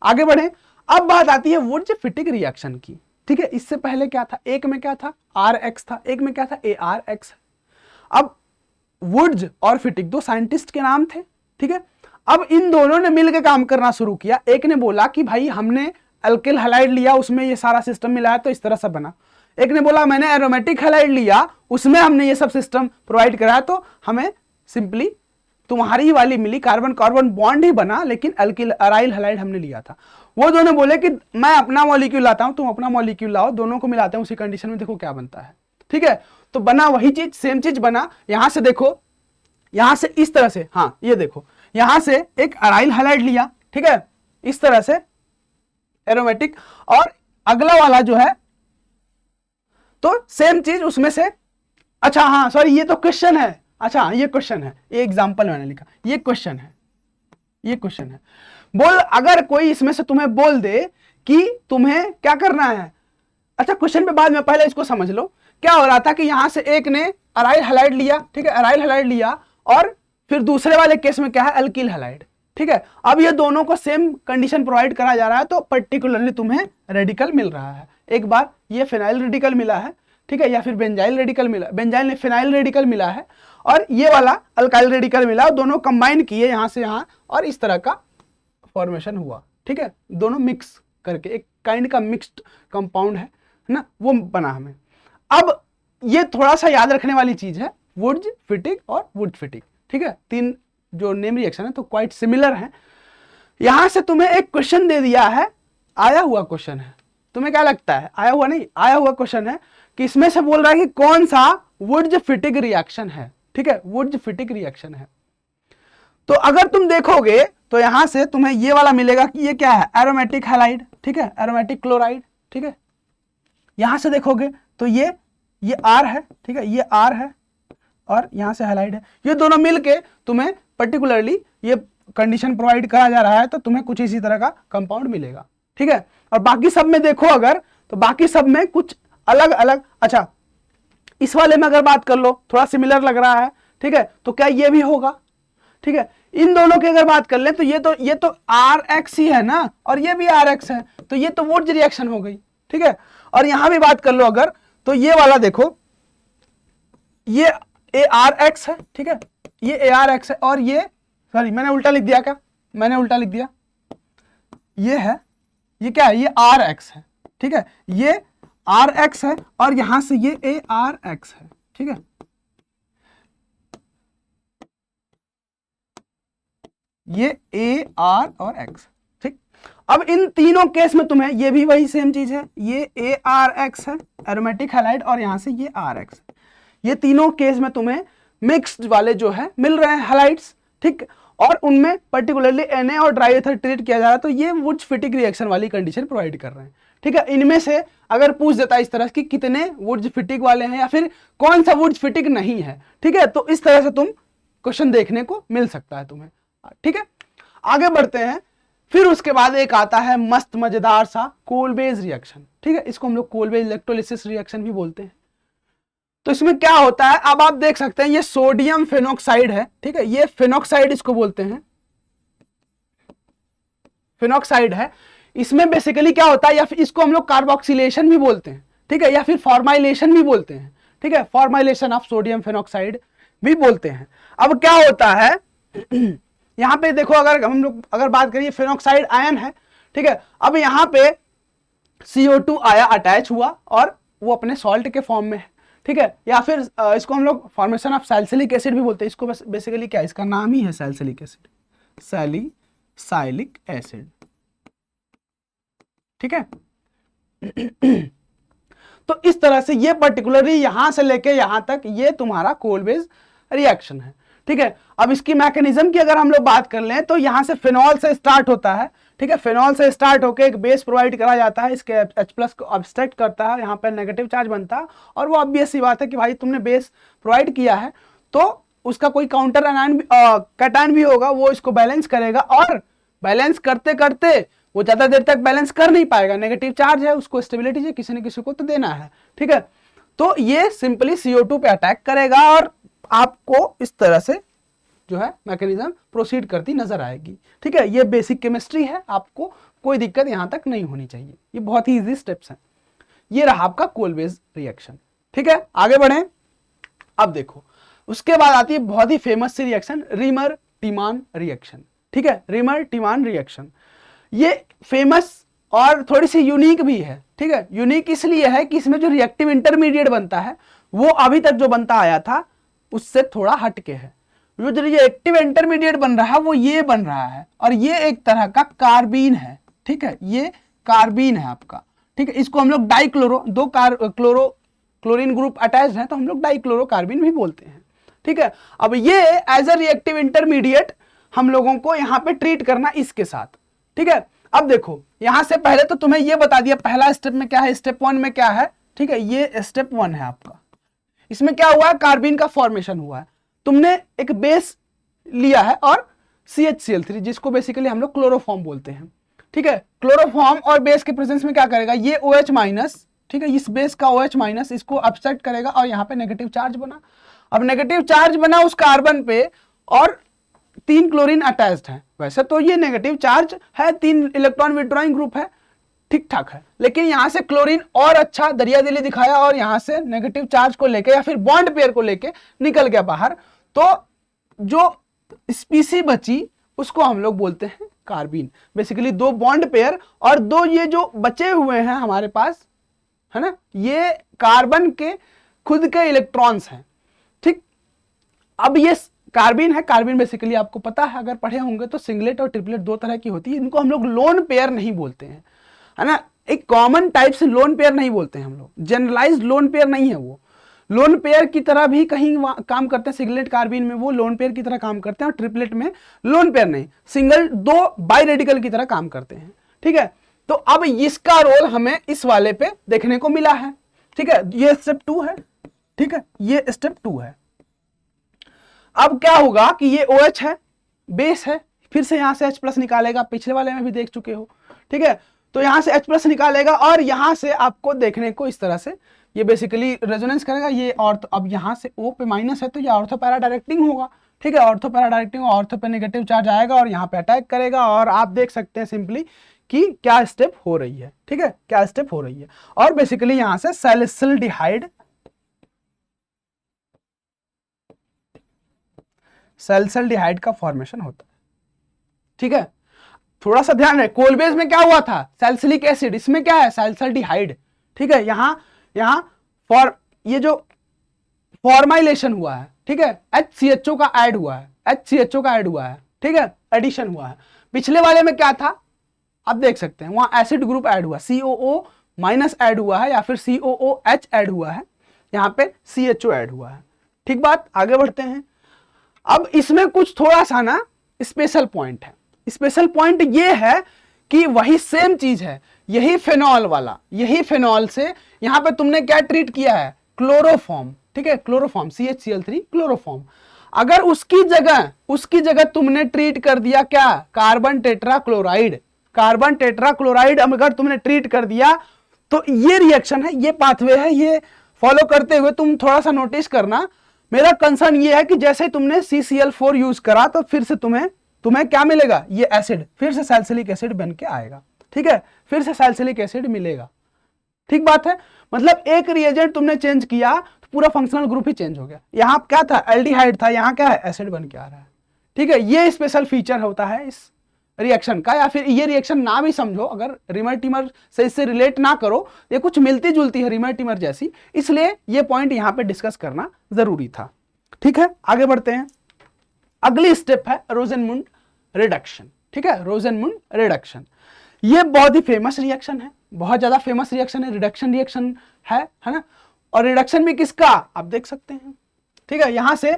आगे बढ़े, अब बात आती है वुड्स फिटिग रिएक्शन की। ठीक है, इससे पहले क्या था, एक में क्या था, आर एक्स था, एक में क्या था, ए आर एक्स। अब वुड्स और फिटिग दो साइंटिस्ट के नाम थे। ठीक है, अब इन दोनों ने मिलकर काम करना शुरू किया। एक ने बोला कि भाई हमने अल्किल हैलाइड लिया, उसमें ये सारा सिस्टम मिलाया तो इस तरह से बना। एक ने बोला मैंने एरोमेटिक हैलाइड लिया, उसमें हमने ये सब सिस्टम प्रोवाइड कराया तो हमें सिंपली तुम्हारी वाली मिली, कार्बन कार्बन बॉन्ड ही बना, लेकिन अल्किल अराइल हैलाइड हमने लिया था। वो दोनों बोले कि मैं अपना मॉलिक्यूल लाता हूं, तुम अपना मॉलिक्यूल लाओ, दोनों को मिलाते हैं उसी कंडीशन में, देखो क्या बनता है। ठीक है, तो बना वही चीज, सेम चीज बना। यहां से देखो यहां से इस तरह से, हाँ ये देखो, यहां से एक अराइल हैलाइड लिया, ठीक है, इस तरह से एरोमेटिक, और अगला वाला जो है तो सेम चीज उसमें से, अच्छा हाँ सॉरी ये तो क्वेश्चन है, अच्छा ये क्वेश्चन है, ये एग्जांपल मैंने लिखा, ये क्वेश्चन है, ये क्वेश्चन है। बोल अगर कोई इसमें से तुम्हें बोल दे कि तुम्हें क्या करना है, अच्छा क्वेश्चन पे बाद में, पहले इसको समझ लो। क्या हो रहा था कि यहां से एक ने अराइल हैलाइड लिया, ठीक है, अराइल हैलाइड लिया, और फिर दूसरे वाले केस में क्या है, अल्किल हैलाइड, ठीक है। अब ये दोनों को सेम कंडीशन प्रोवाइड करा जा रहा है, तो पर्टिकुलरली तुम्हें रेडिकल मिल रहा है। एक बार ये फिनाइल रेडिकल मिला है, ठीक है, या फिर बेंजाइल रेडिकल मिला, बेंजाइल ने फिनाइल रेडिकल मिला है, और ये वाला अल्काइल रेडिकल मिला, दोनों कंबाइन किए यहां से यहां, और इस तरह का फॉर्मेशन हुआ, ठीक है, दोनों मिक्स करके एक काइंड का मिक्स्ड कंपाउंड है ना, वो बना हमें। अब ये थोड़ा सा याद रखने वाली चीज है, वुड्स फिटिक और वुड फिटिक, ठीक है, तीन जो नेम रिएक्शन है तो क्वाइट सिमिलर है। यहां से तुम्हें एक क्वेश्चन दे दिया है, आया हुआ क्वेश्चन है, तुम्हें क्या लगता है, आया हुआ नहीं, आया हुआ क्वेश्चन है कि इसमें से बोल रहा है कि कौन सा वुड्स फिटिक रिएक्शन है, ठीक है, वुड्स फिटिक रिएक्शन है। तो अगर तुम देखोगे तो यहां से तुम्हें ये वाला मिलेगा कि ये क्या है, एरोमेटिक हैलाइड, ठीक है, एरोमेटिक क्लोराइड, ठीक है। यहां से देखोगे तो ये आर है, ठीक है, ये आर है, और यहां से हैलाइड है, ये दोनों मिलके तुम्हें पर्टिकुलरली ये कंडीशन प्रोवाइड करा जा रहा है, तो तुम्हें कुछ इसी तरह का कंपाउंड मिलेगा, ठीक है। और बाकी सब में देखो अगर, तो बाकी सब में कुछ अलग अलग, अच्छा इस वाले में अगर बात कर लो थोड़ा सिमिलर लग रहा है, ठीक है, तो क्या ये भी होगा, ठीक है। इन दोनों की अगर बात कर ले तो ये तो आर एक्स ही है ना, और ये भी आर एक्स है, तो ये तो वुड्स रिएक्शन हो गई, ठीक है। और यहां भी बात कर लो अगर, तो ये वाला देखो, ये ए आर एक्स है, ठीक है, ये ए आर एक्स है, और ये सॉरी मैंने उल्टा लिख दिया, क्या मैंने उल्टा लिख दिया, ये है, ये क्या है, ये आर एक्स है, ठीक है, ये आर एक्स है, और यहां से ये ए आर एक्स है, ठीक है, ये ए आर और एक्स, ठीक। अब इन तीनों केस में तुम्हें ये भी वही सेम चीज है, ये ए आर एक्स है एरोमेटिक हैलाइड, और यहां से ये आर एक्स, ये तीनों केस में तुम्हें मिक्स्ड वाले जो है मिल रहे हैं हैलाइड्स, ठीक, और उनमें पर्टिकुलरली Na और ड्राई एथर ट्रीट किया जा रहा है, तो ये वुड्स फिटिक रिएक्शन वाली कंडीशन प्रोवाइड कर रहे हैं, ठीक है। इनमें से अगर पूछ देता है इस तरह कि कितने वुड्स फिटिक वाले हैं या फिर कौन सा वुड्स फिटिक नहीं है, ठीक है, तो इस तरह से तुम क्वेश्चन देखने को मिल सकता है तुम्हें, ठीक है। आगे बढ़ते हैं, फिर उसके बाद एक आता है मस्त मजेदार सा कोलबेज रिएक्शन, ठीक है, इसको हम लोग कोलबेज इलेक्ट्रोलिसिस रिएक्शन भी बोलते हैं। तो इसमें क्या होता है, अब आप देख सकते हैं ये सोडियम फेनोक्साइड है, ठीक है, ये फेनोक्साइड इसको बोलते हैं, फेनोक्साइड है। इसमें बेसिकली क्या होता है, या फिर इसको हम लोग कार्बोक्सिलेशन भी बोलते हैं, ठीक है, या फिर फॉर्माइलेशन भी बोलते हैं, ठीक है, फॉर्माइलेशन ऑफ सोडियम फेनोक्साइड भी बोलते हैं। अब क्या होता है यहां पे देखो, अगर हम लोग अगर बात करिए, फेनोक्साइड आयन है, ठीक है, अब यहां पे CO2 आया, अटैच हुआ, और वो अपने सॉल्ट के फॉर्म में है, ठीक है, या फिर इसको हम लोग फॉर्मेशन ऑफ सैलिसिलिक एसिड भी बोलते हैं, इसको बेसिकली क्या, इसका नाम ही है सैलिसिलिक एसिड, सैलिसाइलिक एसिड, ठीक है। तो इस तरह से ये पर्टिकुलरली यहां से लेके यहां तक ये तुम्हारा कोलबेज रिएक्शन है, ठीक है। अब इसकी मैकेनिज्म की अगर हम लोग बात कर लें तो यहां से फिनॉल से स्टार्ट होता है, ठीक है, फिनॉल से स्टार्ट होकर एक बेस प्रोवाइड करा जाता है, इसके H+ को अब्स्ट्रैक्ट करता है, यहाँ पर नेगेटिव चार्ज बनता है, और वो ऑब्वियस सी बात है कि भाई तुमने बेस प्रोवाइड किया है तो उसका कोई काउंटर एनायन कैटायन भी होगा, वो इसको बैलेंस करेगा, और बैलेंस करते करते वो ज्यादा देर तक बैलेंस कर नहीं पाएगा, नेगेटिव चार्ज है, उसको स्टेबिलिटी चाहिए, किसी न किसी को तो देना है, ठीक है। तो ये सिंपली CO2 पे अटैक करेगा, और आपको इस तरह से जो है मैकेनिज्म प्रोसीड करती नजर आएगी, ठीक है। ये बेसिक केमिस्ट्री है, आपको कोई दिक्कत यहां तक नहीं होनी चाहिए, ये बहुत ही इजी स्टेप्स हैं। ये रहा आपका कोलबेज रिएक्शन, ठीक है। आगे बढ़े, अब देखो उसके बाद आती है बहुत ही फेमस सी रिएक्शन, रीमर टीमान रिएक्शन, ठीक है, रीमर टीमान रिएक्शन। ये फेमस और थोड़ी सी यूनिक भी है, ठीक है। यूनिक इसलिए है कि इसमें जो रिएक्टिव इंटरमीडिएट बनता है वो अभी तक जो बनता आया था उससे थोड़ा हटके है। जो रिएक्टिव इंटरमीडिएट बन रहा है वो ये बन रहा है, और ये एक तरह का कार्बीन है, ठीक है, ये कार्बीन है आपका, ठीक है। इसको हम लोग डाइक्लोरो, क्लोरीन ग्रुप अटैच है तो हम लोग डाइक्लोरो कार्बीन भी बोलते हैं, ठीक है, अब ये एज अ रिएक्टिव इंटरमीडिएट हम लोगों को यहां पे ट्रीट करना इसके साथ। ठीक है, अब देखो यहां से पहले तो तुम्हें ये बता दिया पहला स्टेप में क्या है, स्टेप 1 में क्या है। ठीक है, ये स्टेप 1 है आपका। इसमें क्या हुआ है, कार्बिन का फॉर्मेशन हुआ है। तुमने एक बेस लिया है और CHCl3 जिसको बेसिकली हम लोग क्लोरोफॉर्म बोलते हैं। ठीक है, क्लोरोफॉर्म और बेस के प्रेजेंस में क्या करेगा, ये OH माइनस, ठीक है, इस बेस का OH माइनस इसको अपसेट करेगा और यहाँ पे नेगेटिव चार्ज बना। अब नेगेटिव चार्ज बना उस कार्बन पे और 3 क्लोरीन अटैच्ड है। वैसे तो ये नेगेटिव चार्ज है, 3 इलेक्ट्रॉन विड्रॉइंग ग्रुप है, ठीक ठाक है, लेकिन यहां से क्लोरीन और अच्छा दरिया दिली दिखाया और यहां से नेगेटिव चार्ज को लेके या फिर बॉन्ड पेयर को लेके निकल गया बाहर। तो जो स्पीसी बची उसको हम लोग बोलते हैं कार्बीन। बेसिकली 2 बॉन्ड पेयर और 2 ये जो बचे हुए हैं हमारे पास, है ना, ये कार्बन के खुद के इलेक्ट्रॉन्स हैं। ठीक, अब ये कार्बिन है, कार्बिन बेसिकली आपको पता है, अगर पढ़े होंगे तो सिंगलेट और ट्रिपलेट 2 तरह की होती है। इनको हम लोग लोन पेयर नहीं बोलते हैं, है ना, एक कॉमन टाइप से लोन पेयर नहीं बोलते हैं हम लोग, जनरलाइज्ड लोन पेयर नहीं है वो। लोन पेयर की तरह भी कहीं काम करते हैं, सिंगलेट कार्बिन में वो लोन पेयर की तरह काम करते हैं और ट्रिपलेट में लोन पेयर नहीं, सिंगल 2 बाई रेडिकल की तरह काम करते हैं। ठीक है, तो अब इसका रोल हमें इस वाले पे देखने को मिला है। ठीक है, ये स्टेप 2 है। ठीक है, ये स्टेप 2 है। अब क्या होगा कि ये OH है, बेस है, फिर से यहां से H+ निकालेगा, पिछले वाले में भी देख चुके हो। ठीक है, तो यहां से H+ निकालेगा और यहां से आपको देखने को इस तरह से ये बेसिकली रेजोनेंस करेगा ये। और तो अब यहां से O पे माइनस है तो ये ऑर्थो पैरा डायरेक्टिंग होगा। ठीक है, ऑर्थो पैरा डायरेक्टिंग, ऑर्थो पे नेगेटिव चार्ज आएगा और यहाँ पे अटैक करेगा और आप देख सकते हैं सिंपली कि क्या स्टेप हो रही है। ठीक है, क्या स्टेप हो रही है, और बेसिकली यहां से सैलिसिल्डिहाइड सैलिसिल्डिहाइड का फॉर्मेशन होता है। ठीक है, थोड़ा सा ध्यान रहे, कोलबेज में क्या हुआ था, सैलिसिलिक एसिड, इसमें क्या है, सैलिसिल्डिहाइड। ठीक है, यहां ये जो फॉर्माइलेशन हुआ है, ठीक है, HCHO का ऐड हुआ है, HCHO का ऐड हुआ है। ठीक है, एडिशन हुआ है। पिछले वाले में क्या था आप देख सकते हैं, वहां एसिड ग्रुप ऐड हुआ, COO माइनस ऐड हुआ है या फिर COOH ऐड हुआ है, यहां पे CHO ऐड हुआ है। ठीक बात, आगे बढ़ते हैं। अब इसमें कुछ थोड़ा सा ना स्पेशल पॉइंट है। स्पेशल पॉइंट ये है कि वही सेम चीज है, यही फेनॉल वाला, यही फेनॉल से यहां पे तुमने क्या ट्रीट किया है, क्लोरोफॉर्म। ठीक है, क्लोरोफॉर्म CHCl3 क्लोरोफॉर्म। अगर उसकी जगह तुमने ट्रीट कर दिया क्या, कार्बन टेट्राक्लोराइड। कार्बन टेट्राक्लोराइड अगर तुमने ट्रीट कर दिया तो ये रिएक्शन है, ये पाथवे है, ये फॉलो करते हुए तुम थोड़ा सा नोटिस करना। मेरा कंसर्न ये है कि जैसे तुमने CCl4 यूज करा तो फिर से तुम्हें क्या मिलेगा, ये एसिड फिर से सैलिसिलिक एसिड बन के आएगा। ठीक है, फिर से सैलिसिलिक एसिड मिलेगा। ठीक बात है, मतलब एक रिएजेंट तुमने चेंज किया तो पूरा फंक्शनल ग्रुप ही चेंज हो गया। यहां क्या था, एल्डिहाइड था, यहां क्या है, एसिड बन के आ रहा है। ठीक है, ये स्पेशल फीचर होता है इस रिएक्शन का, या फिर ये रिएक्शन ना भी समझो, अगर रिमर टिमर से इससे रिलेट ना करो, ये कुछ मिलती जुलती है रिमर टिमर जैसी, इसलिए ये पॉइंट यहां पे डिस्कस करना जरूरी था। ठीक है, आगे बढ़ते हैं। अगली स्टेप है रोजेनमुंड रिडक्शन। ठीक है, रोजेनमुंड रिडक्शन ये बहुत ही फेमस रिएक्शन है, बहुत ज्यादा फेमस रिएक्शन है, रिडक्शन रिएक्शन है ना, और रिडक्शन भी किसका आप देख सकते हैं। ठीक है, यहां से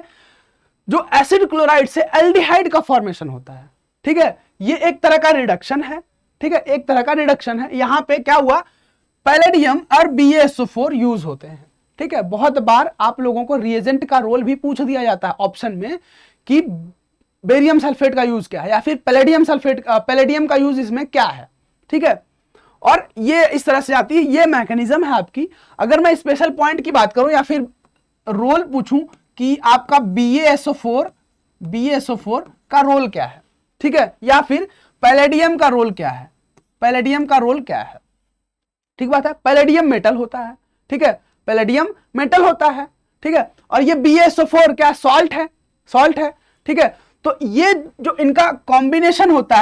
जो एसिड क्लोराइड से एल्डिहाइड का फॉर्मेशन होता है। ठीक है, ये एक तरह का रिडक्शन है। ठीक है, एक तरह का रिडक्शन है। यहां पे क्या हुआ, पैलेडियम और BaSO4 यूज होते हैं। ठीक है, बहुत बार आप लोगों को रिएजेंट का रोल भी पूछ दिया जाता है ऑप्शन में कि बेरियम सल्फेट का यूज क्या है या फिर पैलेडियम का यूज इसमें क्या है। ठीक है, और ये इस तरह से आती है, ये मैकेनिज्म है आपकी। अगर मैं स्पेशल पॉइंट की बात करूं या फिर रोल पूछूं कि आपका BaSO4 का रोल क्या है, ठीक है, या फिर पैलेडियम का रोल क्या है, पैलेडियम का रोल क्या है। ठीक बात है, पैलेडियम मेटल होता है। ठीक है, पैलेडियम मेटल होता है। ठीक है, और ये BaSO4 क्या, सॉल्ट है, सॉल्ट है। ठीक है, तो ये जो इनका कॉम्बिनेशन होता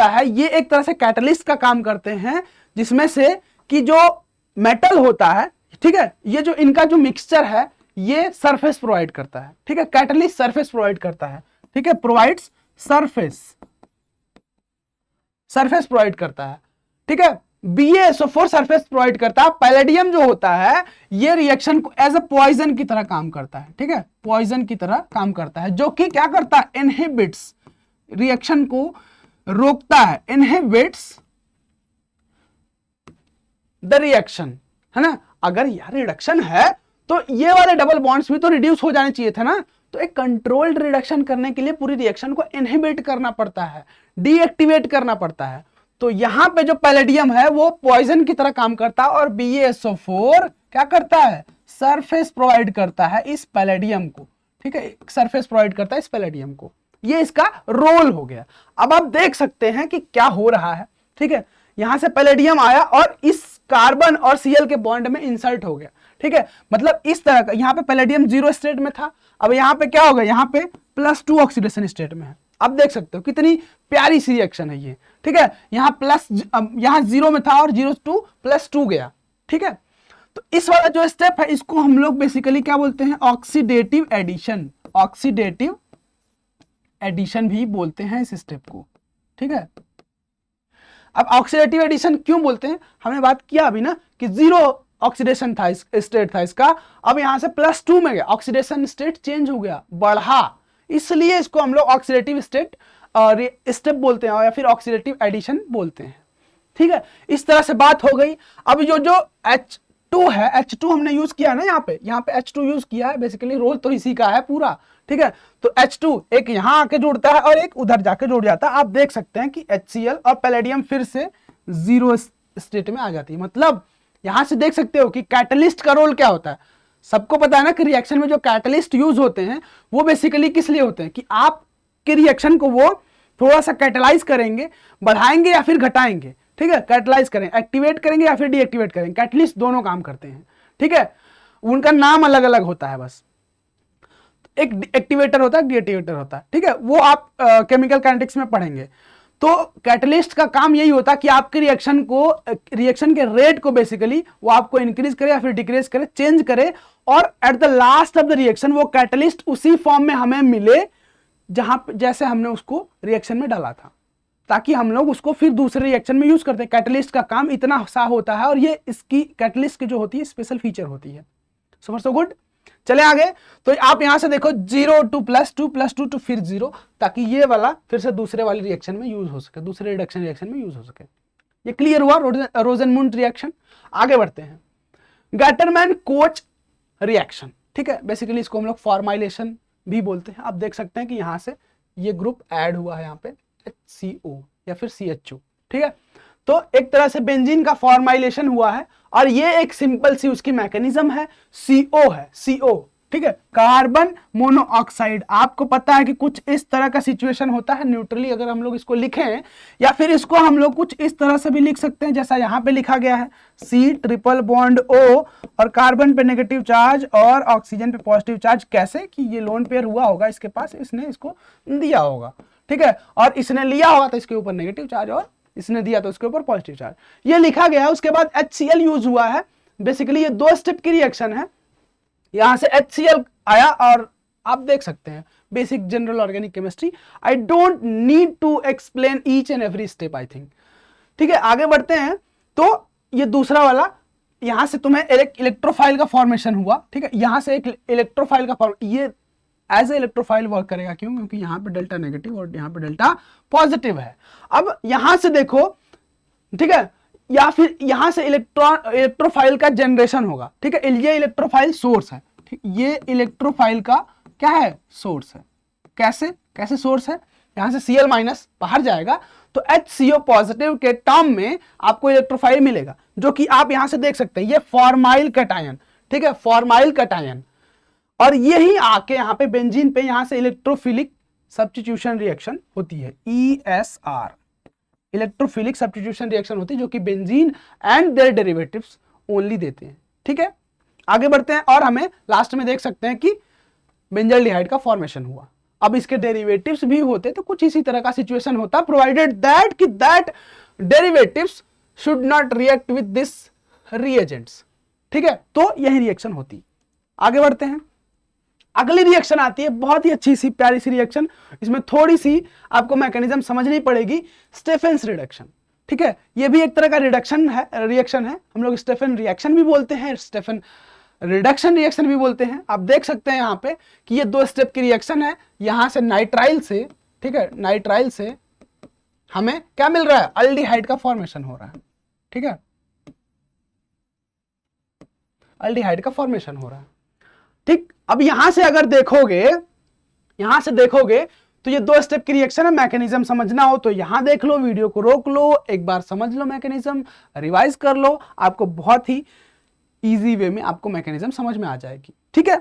है, ये एक तरह से कैटलिस्ट का काम करते हैं, जिसमें से कि जो मेटल होता है, ठीक है, ये जो इनका जो मिक्सचर है ये सरफेस प्रोवाइड करता है। ठीक है, कैटलिस्ट सरफेस प्रोवाइड करता है। ठीक है, प्रोवाइड्स सरफेस प्रोवाइड करता है। ठीक है, BaSO4 सरफेस प्रोवाइड करता है। पैलेडियम जो होता है ये रिएक्शन को एज अ पॉइजन की तरह काम करता है, ठीक है, पॉइजन की तरह काम करता है, जो कि क्या करता है, इनहिबिट्स, रिएक्शन को रोकता है, इनहिबिट्स द रिएक्शन, है ना। अगर यार रिडक्शन है तो ये वाले डबल बॉन्ड्स भी तो रिड्यूस हो जाने चाहिए थे ना। तो एक कंट्रोल्ड रिडक्शन करने के लिए पूरी रिएक्शन को इनहिबिट करना पड़ता है, डीएक्टिवेट करना पड़ता है। तो यहां पे जो पैलेडियम है वो पॉइजन की तरह काम करता है और BaSO4 क्या करता है, सरफेस प्रोवाइड करता है इस पैलेडियम को, ठीक है, सरफेस प्रोवाइड करता है इस पैलेडियम को। ये इसका रोल हो गया। अब आप देख सकते हैं कि क्या हो रहा है, ठीक है, यहां से पैलेडियम आया और इस कार्बन और Cl के बॉन्ड में इंसर्ट हो गया, ठीक है, मतलब इस तरह का। यहां पे पैलेडियम 0 स्टेट में था, अब यहां पे क्या होगा, यहां पे +2 ऑक्सीडेशन स्टेट में है। आप देख सकते हो कितनी प्यारी सी रिएक्शन है ये, ठीक है, यहां प्लस, यहां 0 में था और 0 to +2 गया, ठीक है। तो इस वाला जो स्टेप है इसको हम लोग बेसिकली क्या बोलते हैं, ऑक्सीडेटिव एडिशन, ऑक्सीडेटिव एडिशन भी बोलते हैं इस स्टेप को, ठीक है। अब ऑक्सीडेटिव एडिशन क्यों बोलते हैं, हमने बात किया अभी ना कि 0 ऑक्सीडेशन था, स्टेट था इसका, अब यहां से +2 में गया, ऑक्सीडेशन स्टेट चेंज हो गया, बढ़ा, इसलिए इसको हम लोग ऑक्सीडेटिव स्टेट स्टेप बोलते हैं या फिर ऑक्सीडेटिव एडिशन बोलते हैं, ठीक है। इस तरह से बात हो गई। अब जो H2 है, H2 हमने यूज किया ना, यहाँ पे H2 यूज किया है, बेसिकली रोल तो इसी का है पूरा, ठीक है। तो H2 एक यहां आके जुड़ता है और एक उधर जाके जुड़ जाता है। आप देख सकते हैं कि HCl और पैलेडियम फिर से 0 स्टेट में आ जाती है। मतलब यहां से देख सकते हो कि कैटलिस्ट का रोल क्या होता है। सबको पता है ना कि रिएक्शन में जो कैटलिस्ट यूज होते हैं वो बेसिकली किस लिए होते हैं, कि आप के रिएक्शन को वो थोड़ा सा कैटलाइज करेंगे, बढ़ाएंगे या फिर घटाएंगे, ठीक है, कैटलाइज करें, एक्टिवेट करेंगे या फिर डीएक्टिवेट करेंगे। कैटलिस्ट दोनों काम करते हैं, ठीक है, उनका नाम अलग अलग होता है बस। एक एक्टिवेटर होता है, डीएक्टिवेटर होता है, ठीक है, वो आप केमिकल काइनेटिक्स में पढ़ेंगे। तो कैटलिस्ट का काम यही होता है कि आपके रिएक्शन को, रिएक्शन के रेट को बेसिकली वो आपको इंक्रीज करे या फिर डिक्रीज करे, चेंज करे, और at the last of the reaction वो कैटलिस्ट उसी फॉर्म में हमें मिले जहां जैसे हमने उसको रिएक्शन में डाला था, ताकि हम लोग उसको फिर दूसरे रिएक्शन में यूज करते हैं। कैटलिस्ट का काम इतना सा होता है और ये इसकी कैटलिस्ट की जो होती है स्पेशल फीचर होती है। So for so good. चले आगे। तो आप यहां से देखो 0 to +2 +2 to फिर 0, ताकि ये वाला फिर से दूसरे वाले रिएक्शन में यूज हो सके, दूसरे रिडक्शन रिएक्शन में यूज हो सके। ये क्लियर हुआ रोजेनमुंड रिएक्शन। आगे बढ़ते हैं, गैटरमैन कोच रिएक्शन, ठीक है, बेसिकली इसको हम लोग फॉर्माइलेशन भी बोलते हैं। आप देख सकते हैं कि यहां से ये ग्रुप ऐड हुआ है यहाँ पे HCO या फिर CHO, ठीक है। तो एक तरह से बेंजीन का फॉर्माइलेशन हुआ है और ये एक सिंपल सी उसकी मैकेनिज्म है, CO है, CO, ठीक है, कार्बन मोनोऑक्साइड। आपको पता है कि कुछ इस तरह का सिचुएशन होता है न्यूट्रली, अगर हम लोग इसको लिखें या फिर इसको हम लोग कुछ इस तरह से भी लिख सकते हैं जैसा यहाँ पे लिखा गया है, C ट्रिपल बॉन्ड O और कार्बन पे नेगेटिव चार्ज और ऑक्सीजन पे पॉजिटिव चार्ज। कैसे कि ये लोन पेयर हुआ होगा इसके पास, इसने इसको दिया होगा, ठीक है, और इसने लिया होगा तो इसके ऊपर नेगेटिव चार्ज और इसने दिया तो उसके ऊपर पॉजिटिव चार्ज, ये लिखा गया है। उसके बाद HCl यूज हुआ है। बेसिकली ये 2 स्टेप की रिएक्शन है। यहां से HCl आया और आप देख सकते हैं basic general organic chemistry, I don't need to explain each and every step, I think, ठीक है। आगे बढ़ते हैं। तो ये दूसरा वाला, यहां से तुम्हें इलेक्ट्रोफाइल का फॉर्मेशन हुआ, ठीक है, यहां से एक इलेक्ट्रोफाइल का ये एज ए इलेक्ट्रोफाइल वर्क करेगा। क्यों? क्योंकि यहाँ पे डेल्टा नेगेटिव और यहाँ पे डेल्टा पॉजिटिव है। अब यहां से देखो, ठीक है, या फिर यहां से इलेक्ट्रोफाइल का जनरेशन होगा, ठीक है, ये इलेक्ट्रोफाइल सोर्स है, ठीक, ये इलेक्ट्रोफाइल का क्या है, सोर्स है। कैसे सोर्स है, यहां से Cl माइनस बाहर जाएगा तो HCO पॉजिटिव के टर्म में आपको इलेक्ट्रोफाइल मिलेगा, जो कि आप यहां से देख सकते हैं, ये फॉर्माइल कैटायन, ठीक है, फॉर्माइल कैटायन। और यही आके यहाँ पे बेंजीन पे यहाँ से इलेक्ट्रोफिलिक सब्स्टिट्यूशन रिएक्शन होती है, ESR, इलेक्ट्रोफिलिक सब्स्टिट्यूशन रिएक्शन होती है, जो कि benzene and their derivatives only देते हैं, ठीक है। आगे बढ़ते हैं और हमें लास्ट में देख सकते हैं कि बेंजल्डिहाइड का फॉर्मेशन हुआ। अब इसके डेरिवेटिव्स भी होते तो कुछ इसी तरह का सिचुएशन होता, प्रोवाइडेड दैट कि that derivatives should not react with this reagents, ठीक है। तो यही रिएक्शन होती। आगे बढ़ते हैं। अगली रिएक्शन आती है, बहुत ही अच्छी सी प्यारी सी रिएक्शन, इसमें थोड़ी सी आपको मैकेनिज्म समझनी पड़ेगी, स्टेफेंस रिडक्शन, ठीक है, ये भी एक तरह का रिडक्शन है, रिएक्शन है। हम लोग स्टेफन रिएक्शन भी बोलते हैं, स्टेफन रिडक्शन रिएक्शन भी बोलते हैं। आप देख सकते हैं यहाँ पे कि ये 2 स्टेप की रिएक्शन है। यहाँ से नाइट्राइल से, ठीक है, नाइट्राइल से हमें क्या मिल रहा है, अल्डिहाइड का फॉर्मेशन हो रहा है। ठीक है, अल्डिहाइड का फॉर्मेशन हो रहा है। ठीक, अब यहां से अगर देखोगे, यहां से देखोगे तो ये 2 स्टेप की रिएक्शन है। मैकेनिज्म समझना हो तो यहां देख लो, वीडियो को रोक लो, एक बार समझ लो मैकेनिज्म, रिवाइज कर लो, आपको बहुत ही इजी वे में आपको मैकेनिज्म समझ में आ जाएगी। ठीक है,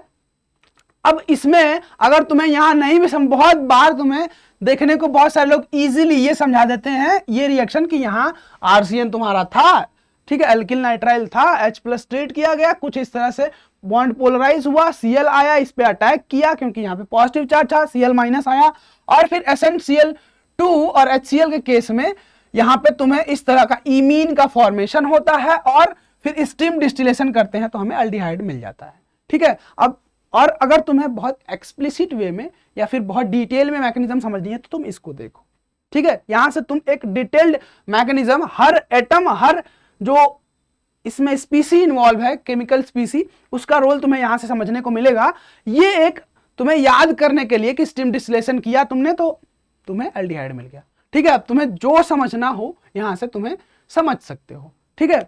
अब इसमें अगर तुम्हें यहां नहीं भी बहुत बार तुम्हें देखने को बहुत सारे लोग इजीली ये समझा देते हैं ये रिएक्शन कि यहां RCN तुम्हारा था, ठीक है, एल्किल नाइट्राइल था, H+ ट्रीट किया गया, कुछ इस तरह से बॉन्ड पोलराइज हुआ, Cl आया, इस पे अटैक किया क्योंकि यहाँ पे पॉजिटिव चार्ज था, Cl- आया, और फिर SnCl2 और HCl के केस में यहाँ पे तुम्हें इस तरह का इमीन का फॉर्मेशन होता है और फिर स्टीम डिस्टिलेशन करते हैं तो हमें अल्डिहाइड मिल जाता है। ठीक है, अब और अगर तुम्हें बहुत एक्सप्लिसिट वे में या फिर बहुत डिटेल में मैकेनिज्म समझनी है तो तुम इसको देखो। ठीक है, यहां से तुम एक डिटेल्ड मैकेनिज्म, हर एटम, हर जो इसमें स्पीसी इन्वॉल्व है, केमिकल स्पीसी, उसका रोल तुम्हें यहां से समझने को मिलेगा। ये एक तुम्हें याद करने के लिए कि स्टीम डिस्टिलेशन किया तुमने तो तुम्हें अल्डिहाइड मिल गया। ठीक है, अब तुम्हें जो समझना हो यहां से तुम्हें समझ सकते हो। ठीक है,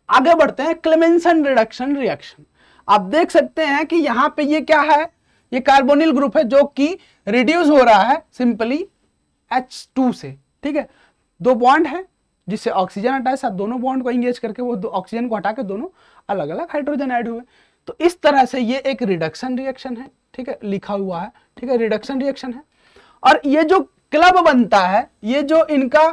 आगे बढ़ते हैं, क्लेमेंसन रिडक्शन रिएक्शन। आप देख सकते हैं कि यहां पे ये क्या है, ये कार्बोनिल ग्रुप है जो कि रिड्यूस हो रहा है सिंपली H2 से। ठीक है, 2 बॉन्ड है जिससे ऑक्सीजन हटा है, साथ दोनों बॉन्ड को एंगेज करके वो ऑक्सीजन को हटा के दोनों अलग अलग हाइड्रोजन ऐड हुए। तो इस तरह से ये एक रिडक्शन रिएक्शन है। ठीक है, लिखा हुआ है, ठीक है, रिडक्शन रिएक्शन है। और ये जो क्लब बनता है, ये जो इनका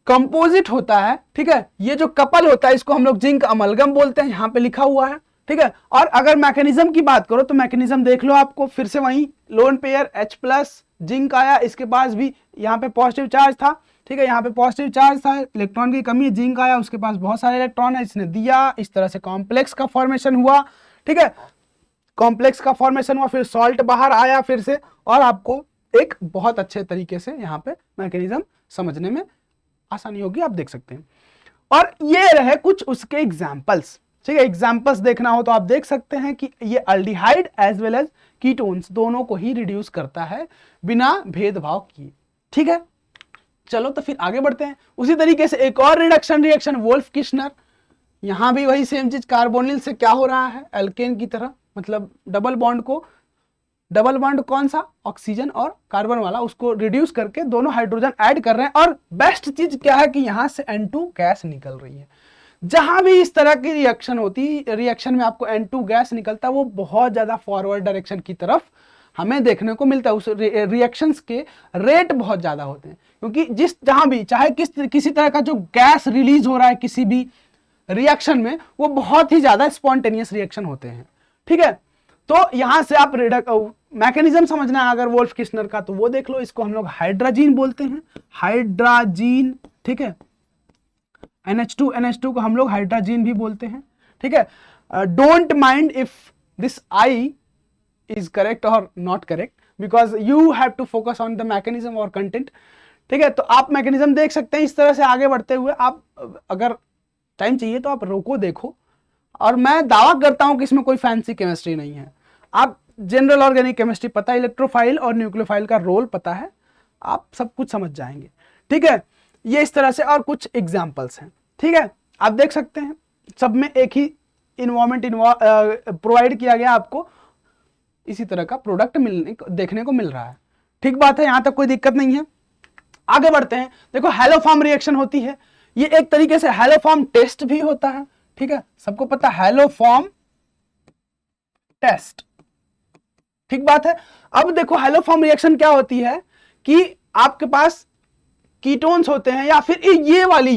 कंपोजिट होता है, ठीक है, ये जो कपल होता है इसको हम लोग जिंक अमलगम बोलते हैं, यहां पे लिखा हुआ है। ठीक है, और अगर मैकेनिज्म की बात करो तो मैकेनिज्म देख लो, आपको फिर से वही लोन पेयर H+ जिंक आया, इसके पास भी यहाँ पे पॉजिटिव चार्ज था। ठीक है, यहाँ पे पॉजिटिव चार्ज था, इलेक्ट्रॉन की कमी, जिंक आया, उसके पास बहुत सारे इलेक्ट्रॉन है, इसने दिया, इस तरह से कॉम्प्लेक्स का फॉर्मेशन हुआ। ठीक है, कॉम्प्लेक्स का फॉर्मेशन हुआ, फिर सॉल्ट बाहर आया फिर से, और आपको एक बहुत अच्छे तरीके से यहाँ पे मैकेनिज्म समझने में आसानी होगी, आप देख सकते हैं। और ये रहे कुछ उसके एग्जाम्पल्स। ठीक है, एग्जाम्पल्स देखना हो तो आप देख सकते हैं कि ये aldehyde as well as ketones दोनों को ही रिड्यूस करता है बिना भेदभाव किए। ठीक है, चलो तो फिर आगे बढ़ते हैं। उसी तरीके से एक और रिडक्शन रिएक्शन, वोल्फ किश्नर, यहां भी वही सेम चीज, कार्बोनिल से क्या हो रहा है, एल्केन की तरह, मतलब डबल बॉन्ड कौन सा, ऑक्सीजन और कार्बन वाला, उसको रिड्यूस करके दोनों हाइड्रोजन ऐड कर रहे हैं। और बेस्ट चीज क्या है कि यहां से N2 गैस निकल रही है। जहां भी इस तरह की रिएक्शन होती, रिएक्शन में आपको N2 गैस निकलता है, वो बहुत ज्यादा फॉरवर्ड डायरेक्शन की तरफ हमें देखने को मिलता है। उस रिएक्शंस के रेट बहुत ज्यादा होते हैं, क्योंकि जहां भी चाहे किसी तरह का जो गैस रिलीज हो रहा है किसी भी रिएक्शन में, वो बहुत ही ज्यादा स्पॉन्टेनियस रिएक्शन होते हैं। ठीक है, तो यहां से आप मैकेनिज्म समझना है अगर वोल्फ किश्नर का तो वो देख लो, इसको हम लोग हाइड्राजीन बोलते हैं, हाइड्राजीन। ठीक है, NH2 को हम लोग हाइड्राजीन भी बोलते हैं। ठीक है, don't mind if this I is correct और not correct, because you have to focus on the mechanism और कंटेंट। ठीक है, तो आप मैकेनिज्म देख सकते हैं। इस तरह से आगे बढ़ते हुए आप अगर टाइम चाहिए तो आप रोको, देखो, और मैं दावा करता हूं कि इसमें कोई फैंसी केमिस्ट्री नहीं है। आप जनरल ऑर्गेनिक केमिस्ट्री पता है, इलेक्ट्रोफाइल और न्यूक्लियोफाइल का रोल पता है, आप सब कुछ समझ जाएंगे। ठीक है, ये इस तरह से और कुछ एग्जाम्पल्स हैं। ठीक है, आप देख सकते हैं सब में एक ही इन्वायरमेंट प्रोवाइड किया गया, आपको इसी तरह का प्रोडक्ट देखने को मिल रहा है। ठीक बात है, यहां तक कोई दिक्कत नहीं है। आगे बढ़ते हैं, देखो हैलोफॉर्म रिएक्शन होती है, ये एक तरीके से हैलोफॉर्म टेस्ट भी होता है। ठीक है, सबको पता हैलोफॉर्म टेस्ट, ठीक बात है। अब देखो हैलोफॉर्म रिएक्शन क्या होती है कि आपके पास कीटोन्स होते हैं, या फिर ये वाली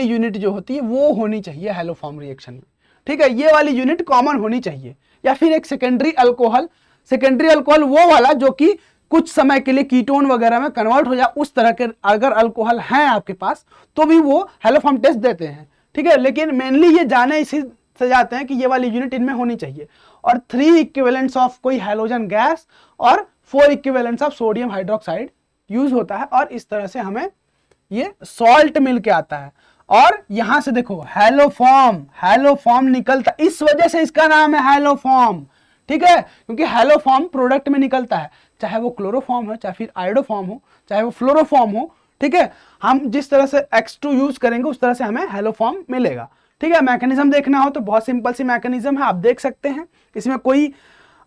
यूनिट जो होती है वो होनी चाहिए हैलोफॉर्म रिएक्शन में। ठीक है, ये वाली यूनिट कॉमन होनी चाहिए, या फिर एक सेकेंडरी अल्कोहल वो वाला जो कि कुछ समय के लिए कीटोन वगैरह में कन्वर्ट हो जाए, उस तरह के अगर अल्कोहल हैं आपके पास तो भी वो हैलोफॉर्म टेस्ट देते हैं। ठीक है, लेकिन मेनली ये जाने इसी से जाते हैं कि ये वाली यूनिट इनमें होनी चाहिए, और 3 इक्विवेलेंट्स ऑफ कोई हैलोजन गैस और 4 equivalents of sodium hydroxide use होता है, और इस तरह से हमें ये सॉल्ट मिल के आता है। और यहां से देखो हैलोफॉर्म निकलता, इस वजह से इसका नाम है हैलोफॉर्म, ठीक है, क्योंकि हैलोफॉर्म प्रोडक्ट में निकलता है, चाहे वो क्लोरोफॉर्म हो, चाहे फिर आयोडोफॉर्म हो, चाहे वो फ्लोरोफॉर्म हो, ठीक है। हम जिस तरह से X2 यूज करेंगे उस तरह से हमें हैलोफॉर्म मिलेगा, ठीक है। मैकेनिज्म देखना हो तो बहुत सिंपल सी मैकेनिज्म है, आप देख सकते हैं, इसमें कोई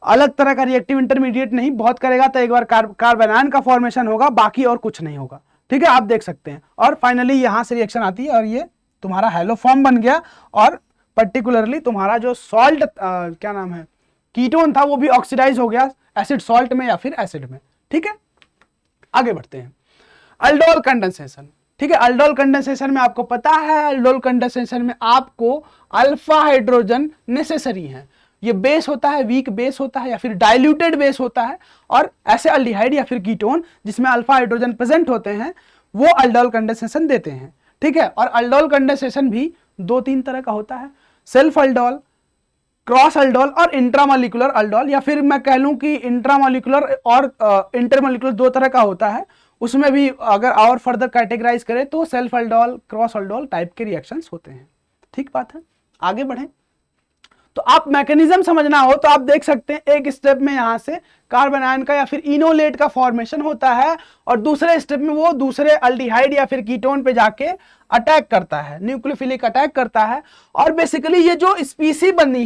अलग तरह का रिएक्टिव इंटरमीडिएट नहीं, बहुत करेगा तो एक बार कार्बोनाइन का फॉर्मेशन होगा, बाकी और कुछ नहीं होगा, ठीक है, आप देख सकते हैं। और फाइनली यहां से रिएक्शन आती है और ये तुम्हारा हैलोफॉर्म बन गया, और पर्टिकुलरली तुम्हारा जो सॉल्ट क्या नाम है कीटोन था वो भी ऑक्सीडाइज हो गया एसिड सॉल्ट में या फिर एसिड में, ठीक है। आगे बढ़ते हैं, अल्डोल कंडेंसेशन, ठीक है। अल्डोल कंडेंसेशन में आपको पता है, अल्डोल कंडेंसेशन में आपको अल्फा हाइड्रोजन नेसेसरी है। ये बेस होता है, वीक बेस होता है या फिर डाइल्यूटेड बेस होता है, और ऐसे अल्डिहाइड या फिर कीटोन जिसमें अल्फा हाइड्रोजन प्रेजेंट होते हैं वो अल्डोल कंडेंसेशन देते हैं, ठीक है। और अल्डोल कंडेंसेशन भी 2-3 तरह का होता है, सेल्फ अल्डोल, क्रॉस अल्डोल और इंट्रामोलिकुलर अल्डोल, या फिर मैं कह लूं कि इंट्रामोलिकुलर और इंटरमोलिकुलर 2 तरह का होता है। उसमें भी अगर और फर्दर कैटेगराइज करें तो self aldol, cross aldol type के रिएक्शंस होते हैं, ठीक बात है। आगे बढ़ें तो आप मैकेनिज्म समझना हो तो आप देख सकते हैं एक स्टेप में यहां से कार्बोनाइन का या फिर इनोलेट का फॉर्मेशन होता है, और दूसरे स्टेप में वो दूसरे अल्डिहाइड या फिर कीटोन पे जाके अटैक करता है, न्यूक्लियोफिलिक अटैक करता है। और बेसिकली ये जो स्पीसी बनी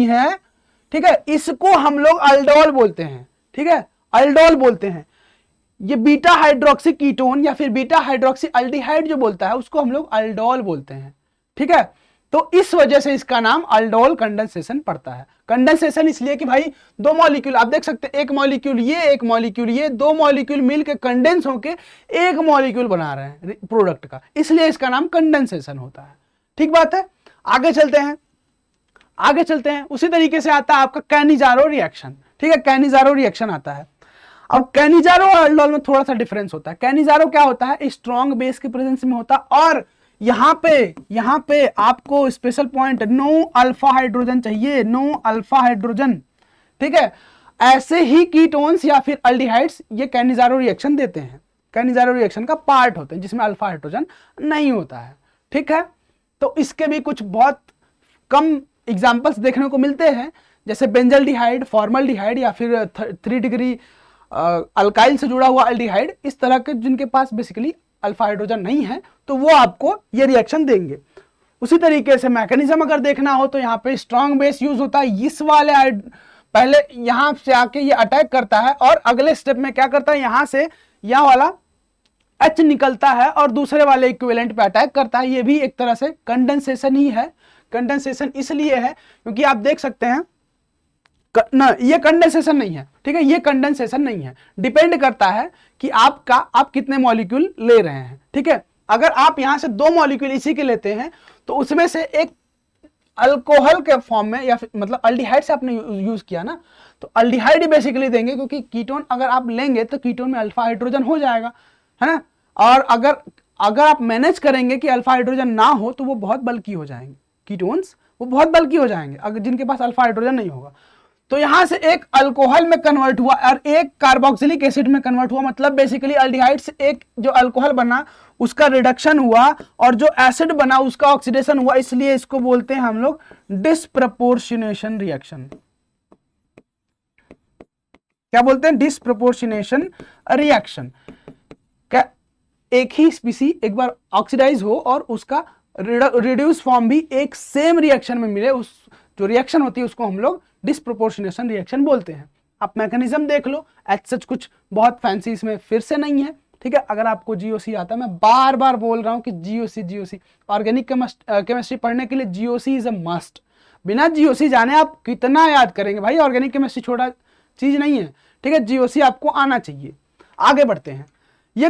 है, ठीक है, इसको हम लोग अल्डोल बोलते हैं, ठीक है, अल्डोल बोलते हैं। ये बीटा हाइड्रोक्सी कीटोन या फिर बीटा हाइड्रोक्सी अल्डिहाइड जो बोलता है उसको हम लोग अल्डोल बोलते हैं, ठीक है। तो इस वजह से इसका नाम अल्डोल कंडेंसेशन पड़ता है। कंडेंसेशन इसलिए कि भाई 2 मॉलिक्यूल आप देख सकते हैं, एक मॉलिक्यूल ये 2 मॉलिक्यूल मिलकर कंडेंस होके एक मॉलिक्यूल बना रहे हैं प्रोडक्ट का, इसलिए इसका नाम कंडेंसेशन होता है, ठीक बात है। आगे चलते हैं, उसी तरीके से आता है आपका कैनिजारो रिएक्शन, ठीक है, कैनिजारो रिएक्शन आता है। अब कैनिजारो और अल्डोल में थोड़ा सा डिफरेंस होता है। कैनिजारो क्या होता है, स्ट्रॉन्ग बेस के प्रेजेंस में होता है, और यहां पे आपको special point no alpha hydrogen चाहिए, नो अल्फा हाइड्रोजन, ठीक है। ऐसे ही कीटोन्स या फिर अल्डिहाइड्स ये कैनिजारो रिएक्शन देते हैं, कैनिजारो रिएक्शन का पार्ट होते हैं जिसमें अल्फा हाइड्रोजन नहीं होता है, ठीक है। तो इसके भी कुछ बहुत कम एग्जांपल्स देखने को मिलते हैं, जैसे बेंजल्डिहाइड, फॉर्मल्डिहाइड या फिर 3 डिग्री अल्काइल से जुड़ा हुआ अल्डिहाइड, इस तरह के जिनके पास बेसिकली अल्फा हाइड्रोजन नहीं है तो वो आपको ये रिएक्शन देंगे। उसी तरीके से मैकेनिज्म अगर देखना हो तो यहाँ पे स्ट्रॉन्ग बेस यूज होता है, इस वाले पहले यहां से आके ये अटैक करता है और अगले स्टेप में क्या करता है, यहां से यह वाला H निकलता है और दूसरे वाले इक्विवेलेंट पे अटैक करता है। ये भी एक तरह से कंडेंसेशन ही है। कंडेंसेशन इसलिए है क्योंकि आप देख सकते हैं ना, ये कंडेंसेशन नहीं है, ठीक है, ये कंडेंसेशन नहीं है, डिपेंड करता है कि आप कितने मॉलिक्यूल ले रहे हैं, ठीक है। अगर आप यहां से 2 मॉलिक्यूल इसी के लेते हैं तो उसमें से एक अल्कोहल के फॉर्म में या फिर मतलब अल्डिहाइड से आपने यूज किया ना, तो अल्डिहाइड बेसिकली देंगे, क्योंकि कीटोन अगर आप लेंगे तो कीटोन में अल्फा हाइड्रोजन हो जाएगा, है ना। और अगर आप मैनेज करेंगे कि अल्फा हाइड्रोजन ना हो तो वो बहुत बल्की हो जाएंगे, कीटोन्स वो बहुत बल्की हो जाएंगे अगर जिनके पास अल्फा हाइड्रोजन नहीं होगा। तो यहां से एक अल्कोहल में कन्वर्ट हुआ और एक कार्बोक्सिलिक एसिड में कन्वर्ट हुआ, मतलब बेसिकली अल्डिहाइड से एक जो अल्कोहल बना उसका रिडक्शन हुआ और जो एसिड बना उसका ऑक्सीडेशन हुआ, इसलिए इसको बोलते हैं हम लोग डिस्प्रपोर्शनेशन रिएक्शन। क्या बोलते हैं, डिस्प्रपोर्शनेशन रिएक्शन। क्या एक ही स्पीसी एक बार ऑक्सीडाइज हो और उसका रिड्यूस फॉर्म भी एक सेम रिएक्शन में मिले, उस जो रिएक्शन होती है उसको हम लोग डिस्प्रोपोर्शनेशन रिएक्शन बोलते हैं। आप मैकेनिज्म देख लो, एज सच कुछ बहुत फैंसी इसमें फिर से नहीं है, ठीक है। अगर आपको जीओसी आता है, मैं बार बार बोल रहा हूं कि जीओसी ऑर्गेनिक केमिस्ट्री पढ़ने के लिए जीओसी इज अ मस्ट। बिना जीओसी जाने आप कितना याद करेंगे भाई, ऑर्गेनिक केमिस्ट्री छोटा चीज नहीं है, ठीक है। जीओसी आपको आना चाहिए। आगे बढ़ते हैं, ये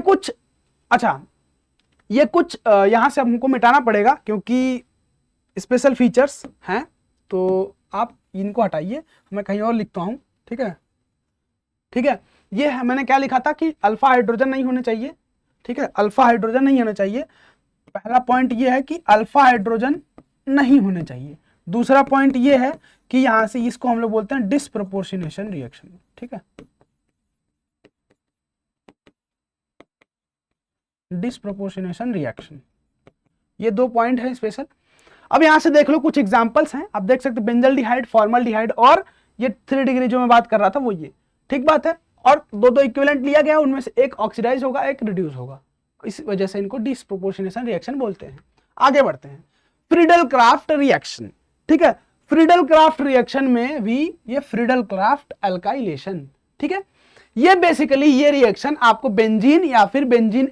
कुछ यहां से हमको मिटाना पड़ेगा क्योंकि स्पेशल फीचर्स हैं, तो आप इनको हटाइए, मैं कहीं और लिखता हूं, ठीक है, ठीक है। ये है, मैंने क्या लिखा था कि अल्फा हाइड्रोजन नहीं होने चाहिए, ठीक है, अल्फा हाइड्रोजन नहीं होना चाहिए। पहला पॉइंट ये है कि अल्फा हाइड्रोजन नहीं होने चाहिए। दूसरा पॉइंट ये है कि यहां से इसको हम लोग बोलते हैं डिस्प्रपोर्शनेशन रिएक्शन, ठीक है। Disproportionation reaction. ये 2 पॉइंट है स्पेशल। अब यहां से देख लो कुछ एग्जांपल्स हैं, आप देख सकते हैं बेंजल्डिहाइड, फॉर्मल्डिहाइड, और ये 3 डिग्री जो मैं बात कर रहा था वो ये, ठीक बात है। और दो इक्विवेलेंट लिया गया, उनमें से एक ऑक्सीडाइज होगा, एक रिड्यूस होगा, इस वजह से इनको डिस्प्रोपोर्शनेशन रिएक्शन बोलते हैं। आगे बढ़ते हैं, फ्रीडल क्राफ्ट रिएक्शन, ठीक है। फ्रीडल क्राफ्ट रिएक्शन में भी ये फ्रीडल क्राफ्ट अल्काइलेशन, ठीक है। ये बेसिकली ये रिएक्शन आपको बेंजीन या फिर बेंजीन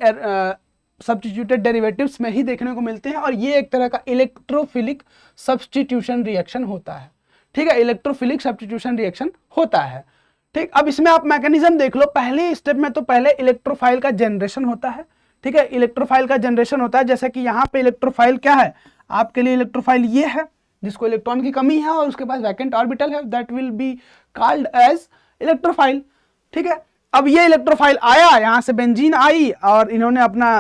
सब्स्टिट्यूटेड डेरिवेटिव्स में ही देखने को मिलते हैं, और ये एक तरह का इलेक्ट्रोफिलिक सब्स्टिट्यूशन रिएक्शन होता है, ठीक है। इलेक्ट्रोफिलिक सब्स्टिट्यूशन रिएक्शन होता है, ठीक। अब इसमें आप मैकेनिज्म देख लो, पहले स्टेप में तो पहले इलेक्ट्रोफाइल का जनरेशन होता है, ठीक है। इलेक्ट्रोफाइल का जनरेशन होता है, जैसे कि यहाँ पे इलेक्ट्रोफाइल क्या है आपके लिए, इलेक्ट्रोफाइल ये है जिसको इलेक्ट्रॉन की कमी है और उसके पास वैकेंट ऑर्बिटल है, that will be called as electrophile, ठीक है। अब ये इलेक्ट्रोफाइल आया, यहां से बेंजीन आई और इन्होंने अपना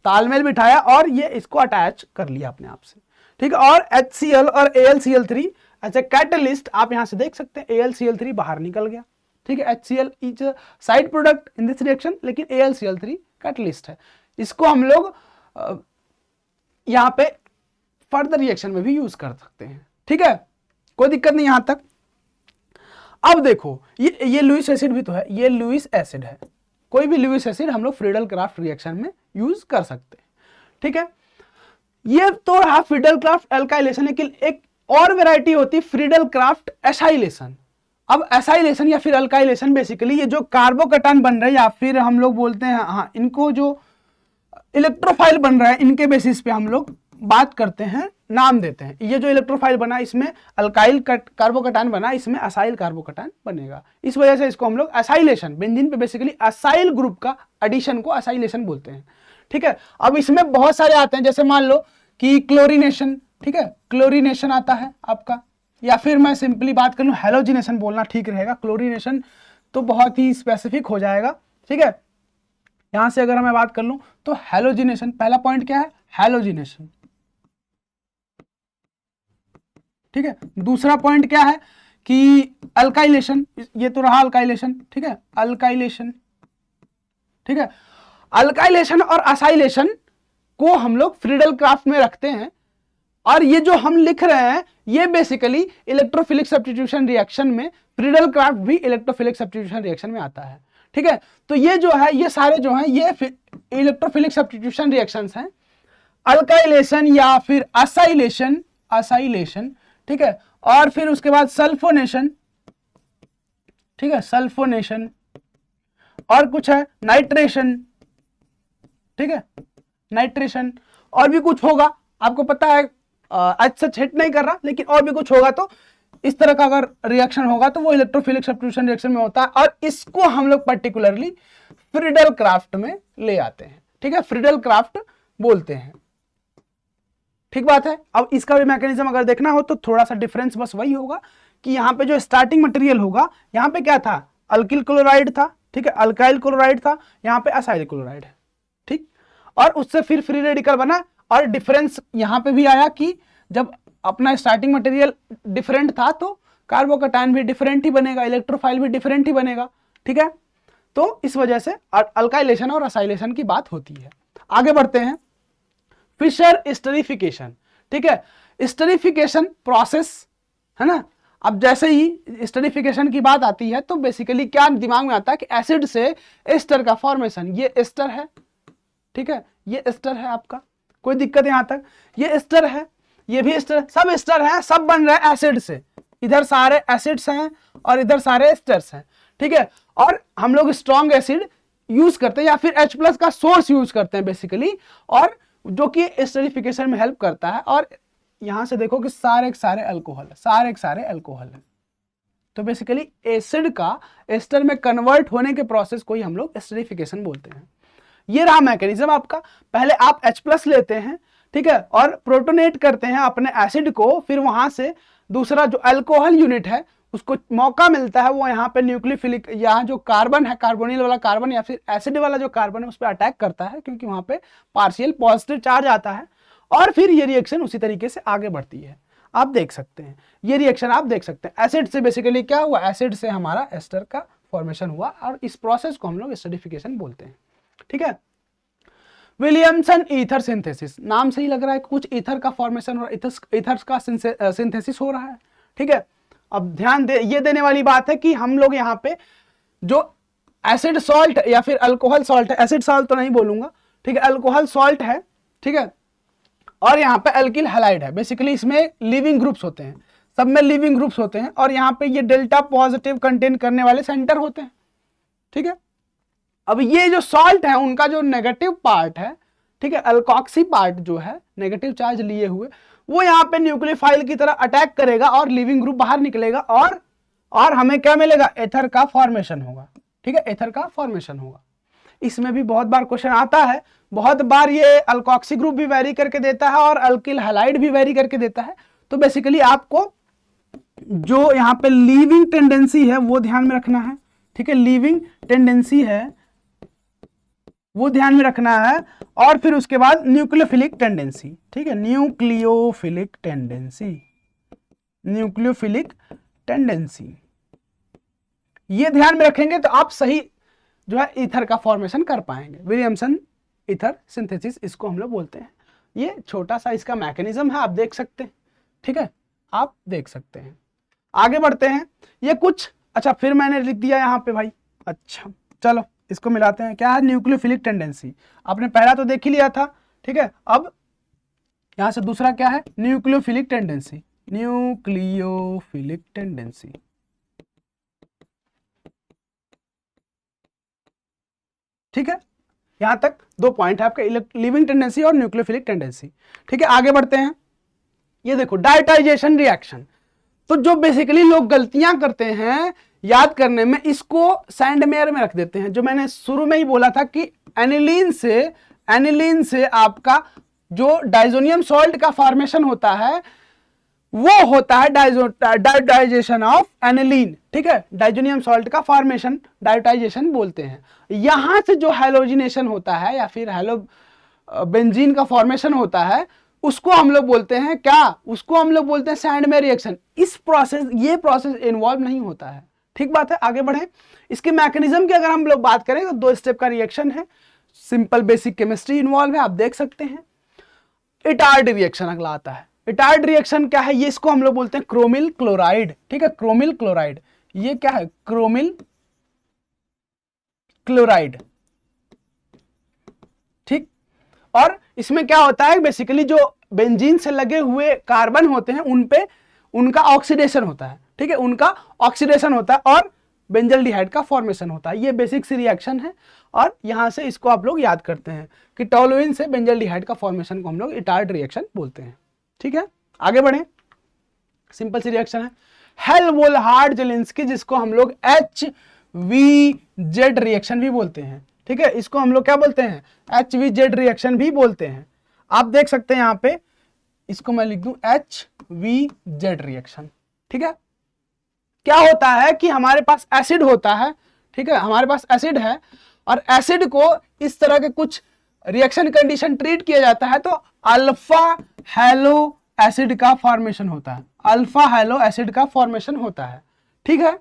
तालमेल बिठाया और ये इसको अटैच कर लिया अपने आप से, ठीक है। और HCl और AlCl3 एज ए कैटलिस्ट आप यहां से देख सकते हैं, AlCl3 बाहर निकल गया, ठीक है। HCl is side product in this reaction, लेकिन AlCl3 कैटलिस्ट है। इसको हम लोग यहां पे फर्दर रिएक्शन में भी यूज कर सकते हैं, ठीक है, कोई दिक्कत नहीं यहां तक। अब देखो ये लुईस एसिड भी तो है, ये लुईस एसिड है, कोई भी लुईस एसिड हम लोग फ्रीडल क्राफ्ट रिएक्शन में यूज कर सकते हैं, ठीक है। ये तो रहा फ्रीडल क्राफ्ट अल्काइलेशन, लेकिन एक और वैरायटी होती है फ्रीडल क्राफ्ट एसाइलेशन। अब एसाइलेशन या फिर अल्काइलेशन बेसिकली ये जो कार्बोकैटायन बन रहे हैं या फिर हम लोग बोलते हैं, हाँ, इनको जो इलेक्ट्रोफाइल बन रहा है इनके बेसिस पे हम लोग बात करते हैं, नाम देते हैं। ये जो इलेक्ट्रोफाइल बना इसमें अल्काइल कार्बोकैटायन बना, इसमें असाइल कार्बोकैटायन बनेगा, इस वजह से इसको हम लोग एसाइलेशन, बेंजीन पे बेसिकली असाइल ग्रुप का एडिशन को एसाइलेशन बोलते हैं, ठीक है। अब इसमें बहुत सारे आते हैं, जैसे मान लो कि क्लोरीनेशन, ठीक है, क्लोरीनेशन आता है आपका, या फिर मैं सिंपली बात कर लूं हैलोजिनेशन बोलना ठीक रहेगा, क्लोरीनेशन तो बहुत ही स्पेसिफिक हो जाएगा, ठीक है। यहां से अगर मैं बात कर लूं तो हैलोजिनेशन, पहला पॉइंट क्या है, हैलोजिनेशन, ठीक है। दूसरा पॉइंट क्या है कि अल्काइलेशन, ये तो रहा अल्काइलेशन, ठीक है, अल्काइलेशन, ठीक है। अल्काइलेशन और असाइलेशन को हम लोग फ्रीडल क्राफ्ट में रखते हैं, और ये जो हम लिख रहे हैं ये बेसिकली इलेक्ट्रोफिलिक सब्स्टिट्यूशन रिएक्शन में, फ्रीडल क्राफ्ट भी इलेक्ट्रोफिलिक सब्स्टिट्यूशन रिएक्शन में आता है, ठीक है। तो ये जो है, ये सारे जो हैं ये इलेक्ट्रोफिलिक सब्स्टिट्यूशन रिएक्शंस हैं, अल्काइलेशन या फिर असाइलेशन, असाइलेशन, ठीक है। और फिर उसके बाद सल्फोनेशन, ठीक है, सल्फोनेशन, और कुछ है नाइट्रेशन, ठीक है, नाइट्रेशन, और भी कुछ होगा आपको पता है, आज सच हिट नहीं कर रहा, लेकिन और भी कुछ होगा। तो इस तरह का अगर रिएक्शन होगा तो वो इलेक्ट्रोफिलिक सब्स्टिट्यूशन रिएक्शन में होता है, और इसको हम लोग पर्टिकुलरली फ्रीडल क्राफ्ट में ले आते हैं, ठीक है, फ्रीडल क्राफ्ट बोलते हैं, ठीक बात है। अब इसका भी मैकेनिज्म अगर देखना हो तो थोड़ा सा डिफरेंस बस वही होगा कि यहाँ पे जो स्टार्टिंग मटेरियल होगा, यहाँ पे क्या था, अल्किल क्लोराइड था, ठीक है, अल्काइल क्लोराइड था, यहाँ पे असाइल क्लोराइड है, ठीक। और उससे फिर फ्री रेडिकल बना, और डिफरेंस यहाँ पे भी आया कि जब अपना स्टार्टिंग मटेरियल डिफरेंट था तो कार्बोकैटायन भी डिफरेंट ही बनेगा, इलेक्ट्रोफाइल भी डिफरेंट ही बनेगा, ठीक है। तो इस वजह से अल्काइलेशन और असाइलेशन की बात होती है। आगे बढ़ते हैं, फिशर स्टरीफिकेशन, ठीक है, स्टरीफिकेशन प्रोसेस है ना। अब जैसे ही स्टरीफिकेशन की बात आती है तो बेसिकली क्या दिमाग में आता है कि एसिड से एस्टर का फॉर्मेशन, ये एस्टर है, ठीक है, ये एस्टर है आपका, कोई दिक्कत यहां तक, ये एस्टर है, ये भी एस्टर, सब एस्टर है, सब बन रहे हैं एसिड से, इधर सारे एसिड्स हैं और इधर सारे एस्टर्स हैं, ठीक है। और हम लोग स्ट्रॉन्ग एसिड यूज करते हैं या फिर H+ का सोर्स यूज करते हैं बेसिकली, और जो कि एस्टरीफिकेशन में हेल्प करता है। और यहां से देखो कि सारे सारे अल्कोहल है, सारे सारे अल्कोहल है, तो बेसिकली एसिड का एस्टर में कन्वर्ट होने के प्रोसेस को ही हम लोग एस्टरीफिकेशन बोलते हैं। ये रहा मैकेनिज्म आपका, पहले आप H+ लेते हैं, ठीक है, और प्रोटोनेट करते हैं अपने एसिड को, फिर वहां से दूसरा जो अल्कोहल यूनिट है उसको मौका मिलता है, वो यहाँ पे न्यूक्लियोफिलिक, यहाँ जो कार्बन है, कार्बोनिल वाला कार्बन या फिर एसिड वाला जो कार्बन है उस पर अटैक करता है, क्योंकि वहां पे पार्शियल पॉजिटिव चार्ज आता है, और फिर ये रिएक्शन उसी तरीके से आगे बढ़ती है। आप देख सकते हैं ये रिएक्शन, आप देख सकते हैं एसिड से बेसिकली क्या हुआ, एसिड से हमारा एस्टर का फॉर्मेशन हुआ, और इस प्रोसेस को हम लोग एस्टरीफिकेशन बोलते हैं, ठीक है। विलियमसन ईथर सिंथेसिस, नाम से ही लग रहा है कि कुछ ईथर का फॉर्मेशन हो रहा है, ईथर्स का सिंथेसिस हो रहा है। ठीक है, अब ध्यान दे, ये देने वाली बात है कि हम लोग यहाँ पे जो एसिड सॉल्ट या फिर अल्कोहल सॉल्ट है, एसिड सॉल्ट तो नहीं बोलूंगा, ठीक है, अल्कोहल सॉल्ट है, ठीक है, और यहाँ पे अल्किल हैलाइड है। बेसिकली इसमें लिविंग ग्रुप्स होते हैं, सब में लिविंग ग्रुप्स होते हैं, और यहाँ पे ये डेल्टा पॉजिटिव कंटेन करने वाले सेंटर होते हैं। ठीक है, अब ये जो सॉल्ट है उनका जो नेगेटिव पार्ट है, ठीक है, अल्कोक्सी पार्ट जो है नेगेटिव चार्ज लिए हुए, वो यहाँ पे न्यूक्लियोफाइल की तरह अटैक करेगा और लिविंग ग्रुप बाहर निकलेगा, और हमें क्या मिलेगा, एथर का फॉर्मेशन होगा। ठीक है, एथर का फॉर्मेशन होगा। इसमें भी बहुत बार क्वेश्चन आता है, बहुत बार ये अल्कोक्सी ग्रुप भी वेरी करके देता है और अल्किल हैलाइड भी वेरी करके देता है। तो बेसिकली आपको जो यहाँ पे लीविंग टेंडेंसी है वो ध्यान में रखना है। ठीक है, लीविंग टेंडेंसी है वो ध्यान में रखना है, और फिर उसके बाद न्यूक्लियोफिलिक टेंडेंसी। ठीक है, न्यूक्लियोफिलिक टेंडेंसी, न्यूक्लियोफिलिक टेंडेंसी, ये ध्यान में रखेंगे तो आप सही जो है ईथर का फॉर्मेशन कर पाएंगे। विलियमसन ईथर सिंथेसिस इसको हम लोग बोलते हैं। ये छोटा सा इसका मैकेनिज्म है, आप देख सकते हैं। ठीक है, आप देख सकते हैं। आगे बढ़ते हैं, ये कुछ, अच्छा फिर मैंने लिख दिया यहाँ पे भाई, अच्छा चलो इसको मिलाते हैं। क्या है, न्यूक्लियोफिलिक टेंडेंसी, आपने पहला तो देख ही लिया था। ठीक है, अब यहां से दूसरा क्या है, न्यूक्लियोफिलिक टेंडेंसी, न्यूक्लियोफिलिक टेंडेंसी। ठीक है, यहां तक 2 पॉइंट है आपके, लिविंग टेंडेंसी और न्यूक्लियोफिलिक टेंडेंसी। ठीक है, आगे बढ़ते हैं। ये देखो डायटाइजेशन रिएक्शन, तो जो बेसिकली लोग गलतियां करते हैं याद करने में, इसको सैंडमेयर में रख देते हैं। जो मैंने शुरू में ही बोला था कि एनिलीन से आपका जो डाइजोनियम सॉल्ट का फॉर्मेशन होता है वो होता है डाइटाइजेशन ऑफ एनिलीन। ठीक है, डाइजोनियम सॉल्ट का फॉर्मेशन डाइटाइजेशन बोलते हैं। यहां से जो हैलोजिनेशन होता है या फिर हैलो बेंजीन का फॉर्मेशन होता है उसको हम लोग बोलते हैं क्या, उसको हम लोग बोलते हैं सैंडमेयर रिएक्शन। इस प्रोसेस, ये प्रोसेस इन्वॉल्व नहीं होता है। ठीक बात है, आगे बढ़े। इसके मैकेनिज्म की अगर हम लोग बात करें तो 2 स्टेप का रिएक्शन है, सिंपल बेसिक केमिस्ट्री इन्वॉल्व है, आप देख सकते हैं। इटार्ड रिएक्शन अगला आता है। इटार्ड रिएक्शन क्या है, ये इसको हम लोग बोलते हैं क्रोमिल क्लोराइड। ठीक है, क्रोमिल क्लोराइड, ये क्या है, क्रोमिल क्लोराइड। ठीक, और इसमें क्या होता है, बेसिकली जो बेंजीन से लगे हुए कार्बन होते हैं उन पे उनका ऑक्सीडेशन होता है। ठीक है, उनका ऑक्सीडेशन होता है और बेंजल्डिहाइड का फॉर्मेशन होता है। ये बेसिक सी रिएक्शन है, और यहां से इसको आप लोग याद करते हैं कि टोलुइन से बेंजल्डिहाइड का फॉर्मेशन को हम लोग इटार्ड रिएक्शन बोलते हैं। ठीक है, आगे बढ़े। सिंपल सी रिएक्शन है हेल्महोल्ट्ज जेलेंस्की, जिसको हम लोग HVZ रिएक्शन भी बोलते हैं। ठीक है, इसको हम लोग क्या बोलते हैं, HVZ रिएक्शन भी बोलते हैं। आप देख सकते हैं यहां पे, इसको मैं लिख दूं HVZ रिएक्शन। ठीक है, क्या होता है कि हमारे पास एसिड होता है। ठीक है, हमारे पास एसिड है और एसिड को इस तरह के कुछ रिएक्शन कंडीशन ट्रीट किया जाता है तो अल्फा हेलो एसिड का फॉर्मेशन होता है, अल्फा हेलो एसिड का फॉर्मेशन होता है। ठीक है,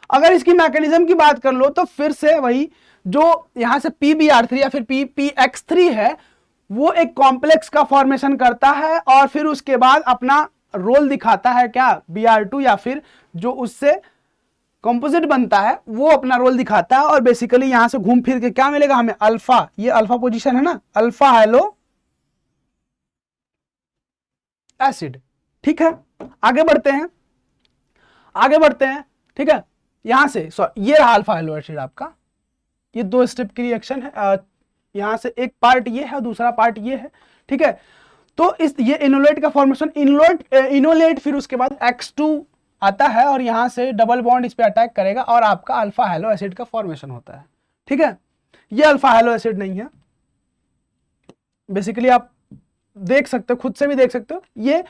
अगर इसकी मैकेनिज्म की बात कर लो तो फिर से वही, जो यहां से PBr3 या फिर PPX3 है वो एक कॉम्प्लेक्स का फॉर्मेशन करता है और फिर उसके बाद अपना रोल दिखाता है क्या, Br2, या फिर जो उससे कंपोजिट बनता है वो अपना रोल दिखाता है। और बेसिकली यहां से घूम फिर के क्या मिलेगा हमें, अल्फा, ये अल्फा पोजीशन है ना, अल्फा हेलो एसिड। ठीक है, आगे बढ़ते हैं, आगे बढ़ते हैं। ठीक है, यहां से ये रहा अल्फा हेलो एसिड आपका, ये 2 स्टेप की रिएक्शन है। यहां से एक पार्ट ये है, दूसरा पार्ट ये है। ठीक है, तो इस ये इनोलेट का फॉर्मेशन, इनोलेट फिर उसके बाद X2 आता है और यहां से डबल बॉन्ड इस पे अटैक करेगा और आपका अल्फा हेलो एसिड का फॉर्मेशन होता है। ठीक है, ये अल्फा हेलो एसिड नहीं है, बेसिकली आप देख सकते हो, खुद से भी देख सकते हो। ये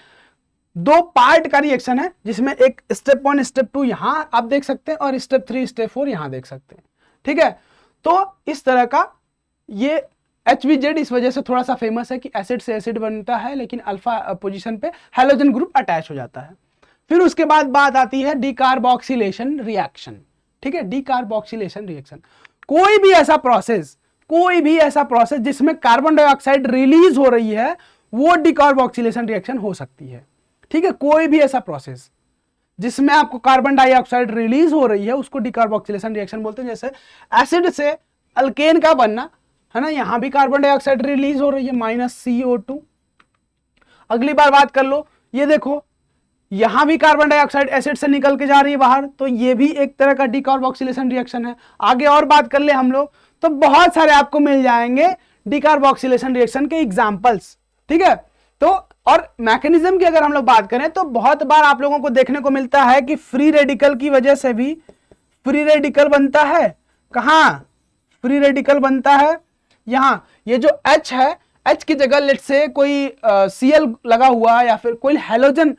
2 पार्ट का रिएक्शन है जिसमें एक स्टेप 1 स्टेप 2 यहां आप देख सकते हैं और स्टेप 3 स्टेप 4 यहां देख सकते हैं। ठीक है, तो इस तरह का ये HVZ इस वजह से थोड़ा सा फेमस है कि एसिड से एसिड बनता है लेकिन अल्फा पोजीशन पे हैलोजन ग्रुप अटैच हो जाता है। फिर उसके बाद बात आती है डीकार्बोक्सिलेशन रिएक्शन। ठीक है, डीकार्बोक्सिलेशन रिएक्शन, कोई भी ऐसा प्रोसेस कोई भी ऐसा प्रोसेस जिसमें कार्बन डाइऑक्साइड रिलीज हो रही है वो डिकार्बोक्सिलेशन रिएक्शन हो सकती है। ठीक है, कोई भी ऐसा प्रोसेस जिसमें आपको कार्बन डाइऑक्साइड रिलीज हो रही है उसको डिकार्बोक्सिलेशन रिएक्शन बोलते हैं। जैसे एसिड से अल्केन का बनना है ना, यहां भी कार्बन डाइऑक्साइड रिलीज हो रही है -CO2। अगली बार बात कर लो, ये देखो यहां भी कार्बन डाइऑक्साइड एसिड से निकल के जा रही है बाहर, तो ये भी एक तरह का डिकार्बोक्सिलेशन रिएक्शन है। आगे और बात कर ले हम लोग तो बहुत सारे आपको मिल जाएंगे डिकार्बोक्सिलेशन रिएक्शन के एग्जांपल्स। ठीक है, तो और मैकेनिज्म की अगर हम लोग बात करें तो बहुत बार आप लोगों को देखने को मिलता है कि फ्री रेडिकल की वजह से भी फ्री रेडिकल बनता है। कहां फ्री रेडिकल बनता है? यहां ये जो H है, H की जगह लेट से कोई Cl लगा हुआ या फिर कोई हैलोजन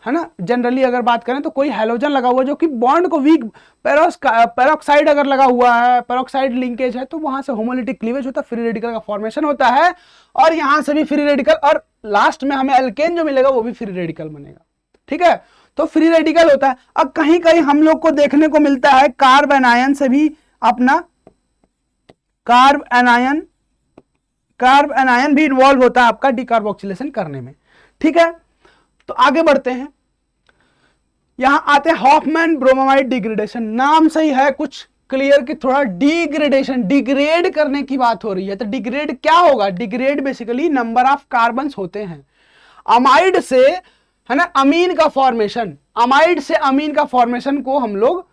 है ना, जनरली अगर बात करें तो कोई हैलोजन लगा हुआ जो कि बॉन्ड को वीक, पेरोक्साइड अगर लगा हुआ है, पेरोक्साइड लिंकेज है, तो वहां से होमोलिटिक क्लीवेज होता है, फ्री रेडिकल का फॉर्मेशन होता है और यहां से भी फ्री रेडिकल, और लास्ट में हमें एल्केन जो मिलेगा वो भी फ्री रेडिकल बनेगा। ठीक है, तो फ्री रेडिकल होता है। अब कहीं कहीं हम लोग को देखने को मिलता है कार्ब एनायन से भी अपना कार्ब एनायन भी इन्वॉल्व होता है आपका डिकार्बोक्सिलेशन करने में। ठीक है, तो आगे बढ़ते हैं, यहां आते हैं हॉफमैन ब्रोमाइड डिग्रेडेशन। नाम सही है कुछ क्लियर कि थोड़ा डिग्रेडेशन, डिग्रेड करने की बात हो रही है। तो डिग्रेड क्या होगा? Degrade basically number of carbons होते हैं। अमाइड से है ना अमीन का फॉर्मेशन, अमाइड से अमीन का फॉर्मेशन को हम लोग,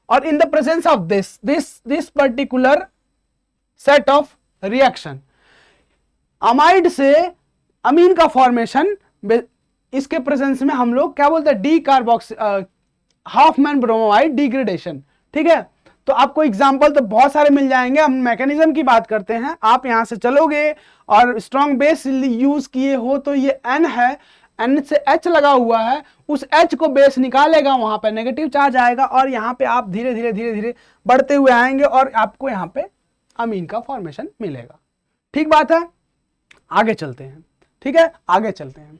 और in the presence of this particular set of reaction, amide से अमीन का फॉर्मेशन, इसके प्रेजेंस में हम लोग क्या बोलते हैं? डिकार्बोक्स हॉफमैन ब्रोमाइड डिग्रेडेशन। ठीक है, तो आपको एग्जांपल तो बहुत सारे मिल जाएंगे। हम मैकेनिज्म की बात करते हैं। आप यहां से चलोगे और स्ट्रॉन्ग बेस यूज किए हो तो ये N है, N से H लगा हुआ है, उस H को बेस निकालेगा, वहां पे नेगेटिव चार्ज आएगा और यहां पे आप धीरे धीरे धीरे धीरे बढ़ते हुए आएंगे और आपको यहां पे अमीन का फॉर्मेशन मिलेगा। ठीक बात है, आगे चलते हैं। ठीक है, आगे चलते हैं।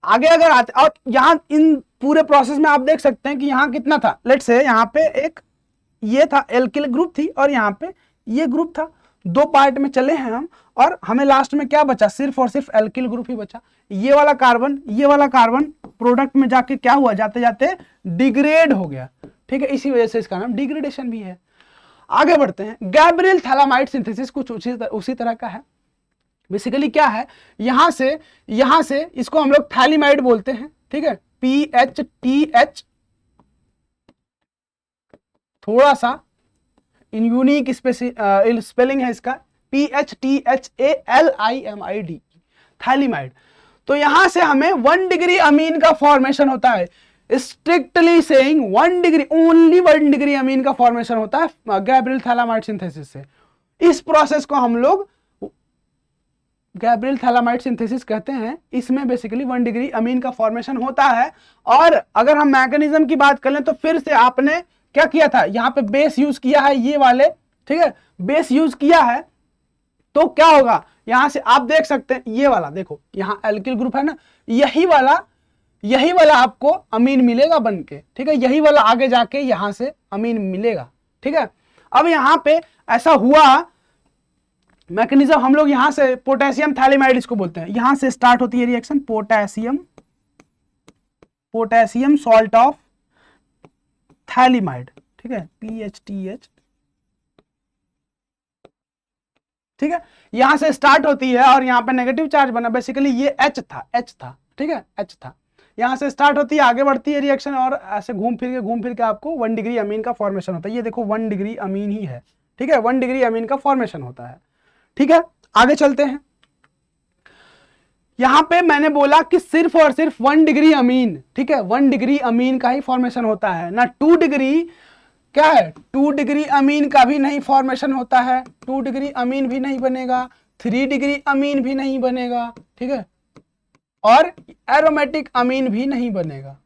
आगे अगर आते, और यहां इन पूरे प्रोसेस में आप देख सकते हैं कि यहां कितना था, लेट्स से यहां पे एक ये था एल्किल ग्रुप थी और यहां पे ये ग्रुप था, दो पार्ट में चले हैं हम, और हमें लास्ट में क्या बचा? सिर्फ और सिर्फ एल्किल ग्रुप ही बचा। ये वाला कार्बन प्रोडक्ट में जाके क्या हुआ? जाते जाते डिग्रेड हो गया। ठीक है, इसी वजह से इसका नाम डिग्रेडेशन भी है। आगे बढ़ते हैं, गैब्रियल थैलामाइड सिंथेसिस कुछ उसी तरह का है। बेसिकली क्या है, यहां से इसको हम लोग थैलीमाइड बोलते हैं। ठीक है, PHTH, थोड़ा सा इन यूनिक स्पेलिंग है इसका, PHTHALIMID, थैलीमाइड। तो यहां से हमें 1 डिग्री अमीन का फॉर्मेशन होता है। Strictly saying 1 degree, only 1 degree amine का फॉर्मेशन होता है गैब्रियल थैलामाइड सिंथेसिस से। इस प्रोसेस को हम लोग गैब्रियल थैलामाइड सिंथेसिस कहते हैं। इसमें बेसिकली 1 डिग्री अमीन का फॉर्मेशन होता है। और अगर हम मैकेनिज्म की बात करें तो फिर से आपने क्या किया था? यहां पे बेस यूज किया है, ये वाले, ठीक है, बेस यूज किया है, तो क्या होगा? यहां से आप देख सकते हैं, ये वाला देखो, यहां एल्किल ग्रुप है ना, यही वाला आपको अमीन मिलेगा बन के। ठीक है, यही वाला आगे जाके यहां से अमीन मिलेगा। ठीक है, अब यहां पे ऐसा हुआ मैकेनिज्म, हम लोग यहां से पोटेशियम थैलीमाइड इसको बोलते हैं, यहां से स्टार्ट होती है reaction, potassium salt of phthalimide. ठीक है, PHTH। ठीक है, यहां से स्टार्ट होती है और यहां पे नेगेटिव चार्ज बना, बेसिकली ये H था। ठीक है, H था, यहां से स्टार्ट होती है, आगे बढ़ती है रिएक्शन और ऐसे घूम फिर के आपको 1 डिग्री अमीन का फॉर्मेशन होता है। ये देखो 1 डिग्री अमीन ही है। ठीक है, 1 डिग्री अमीन का फॉर्मेशन होता है। ठीक है, आगे चलते हैं। यहां पे मैंने बोला कि सिर्फ और सिर्फ 1 डिग्री अमीन, ठीक है, 1 डिग्री अमीन का ही फॉर्मेशन होता है ना। 2 डिग्री क्या है? 2 डिग्री अमीन का भी नहीं फॉर्मेशन होता है, 2 डिग्री अमीन भी नहीं बनेगा, 3 डिग्री अमीन भी नहीं बनेगा। ठीक है, और एरोमेटिक अमीन भी नहीं बनेगा,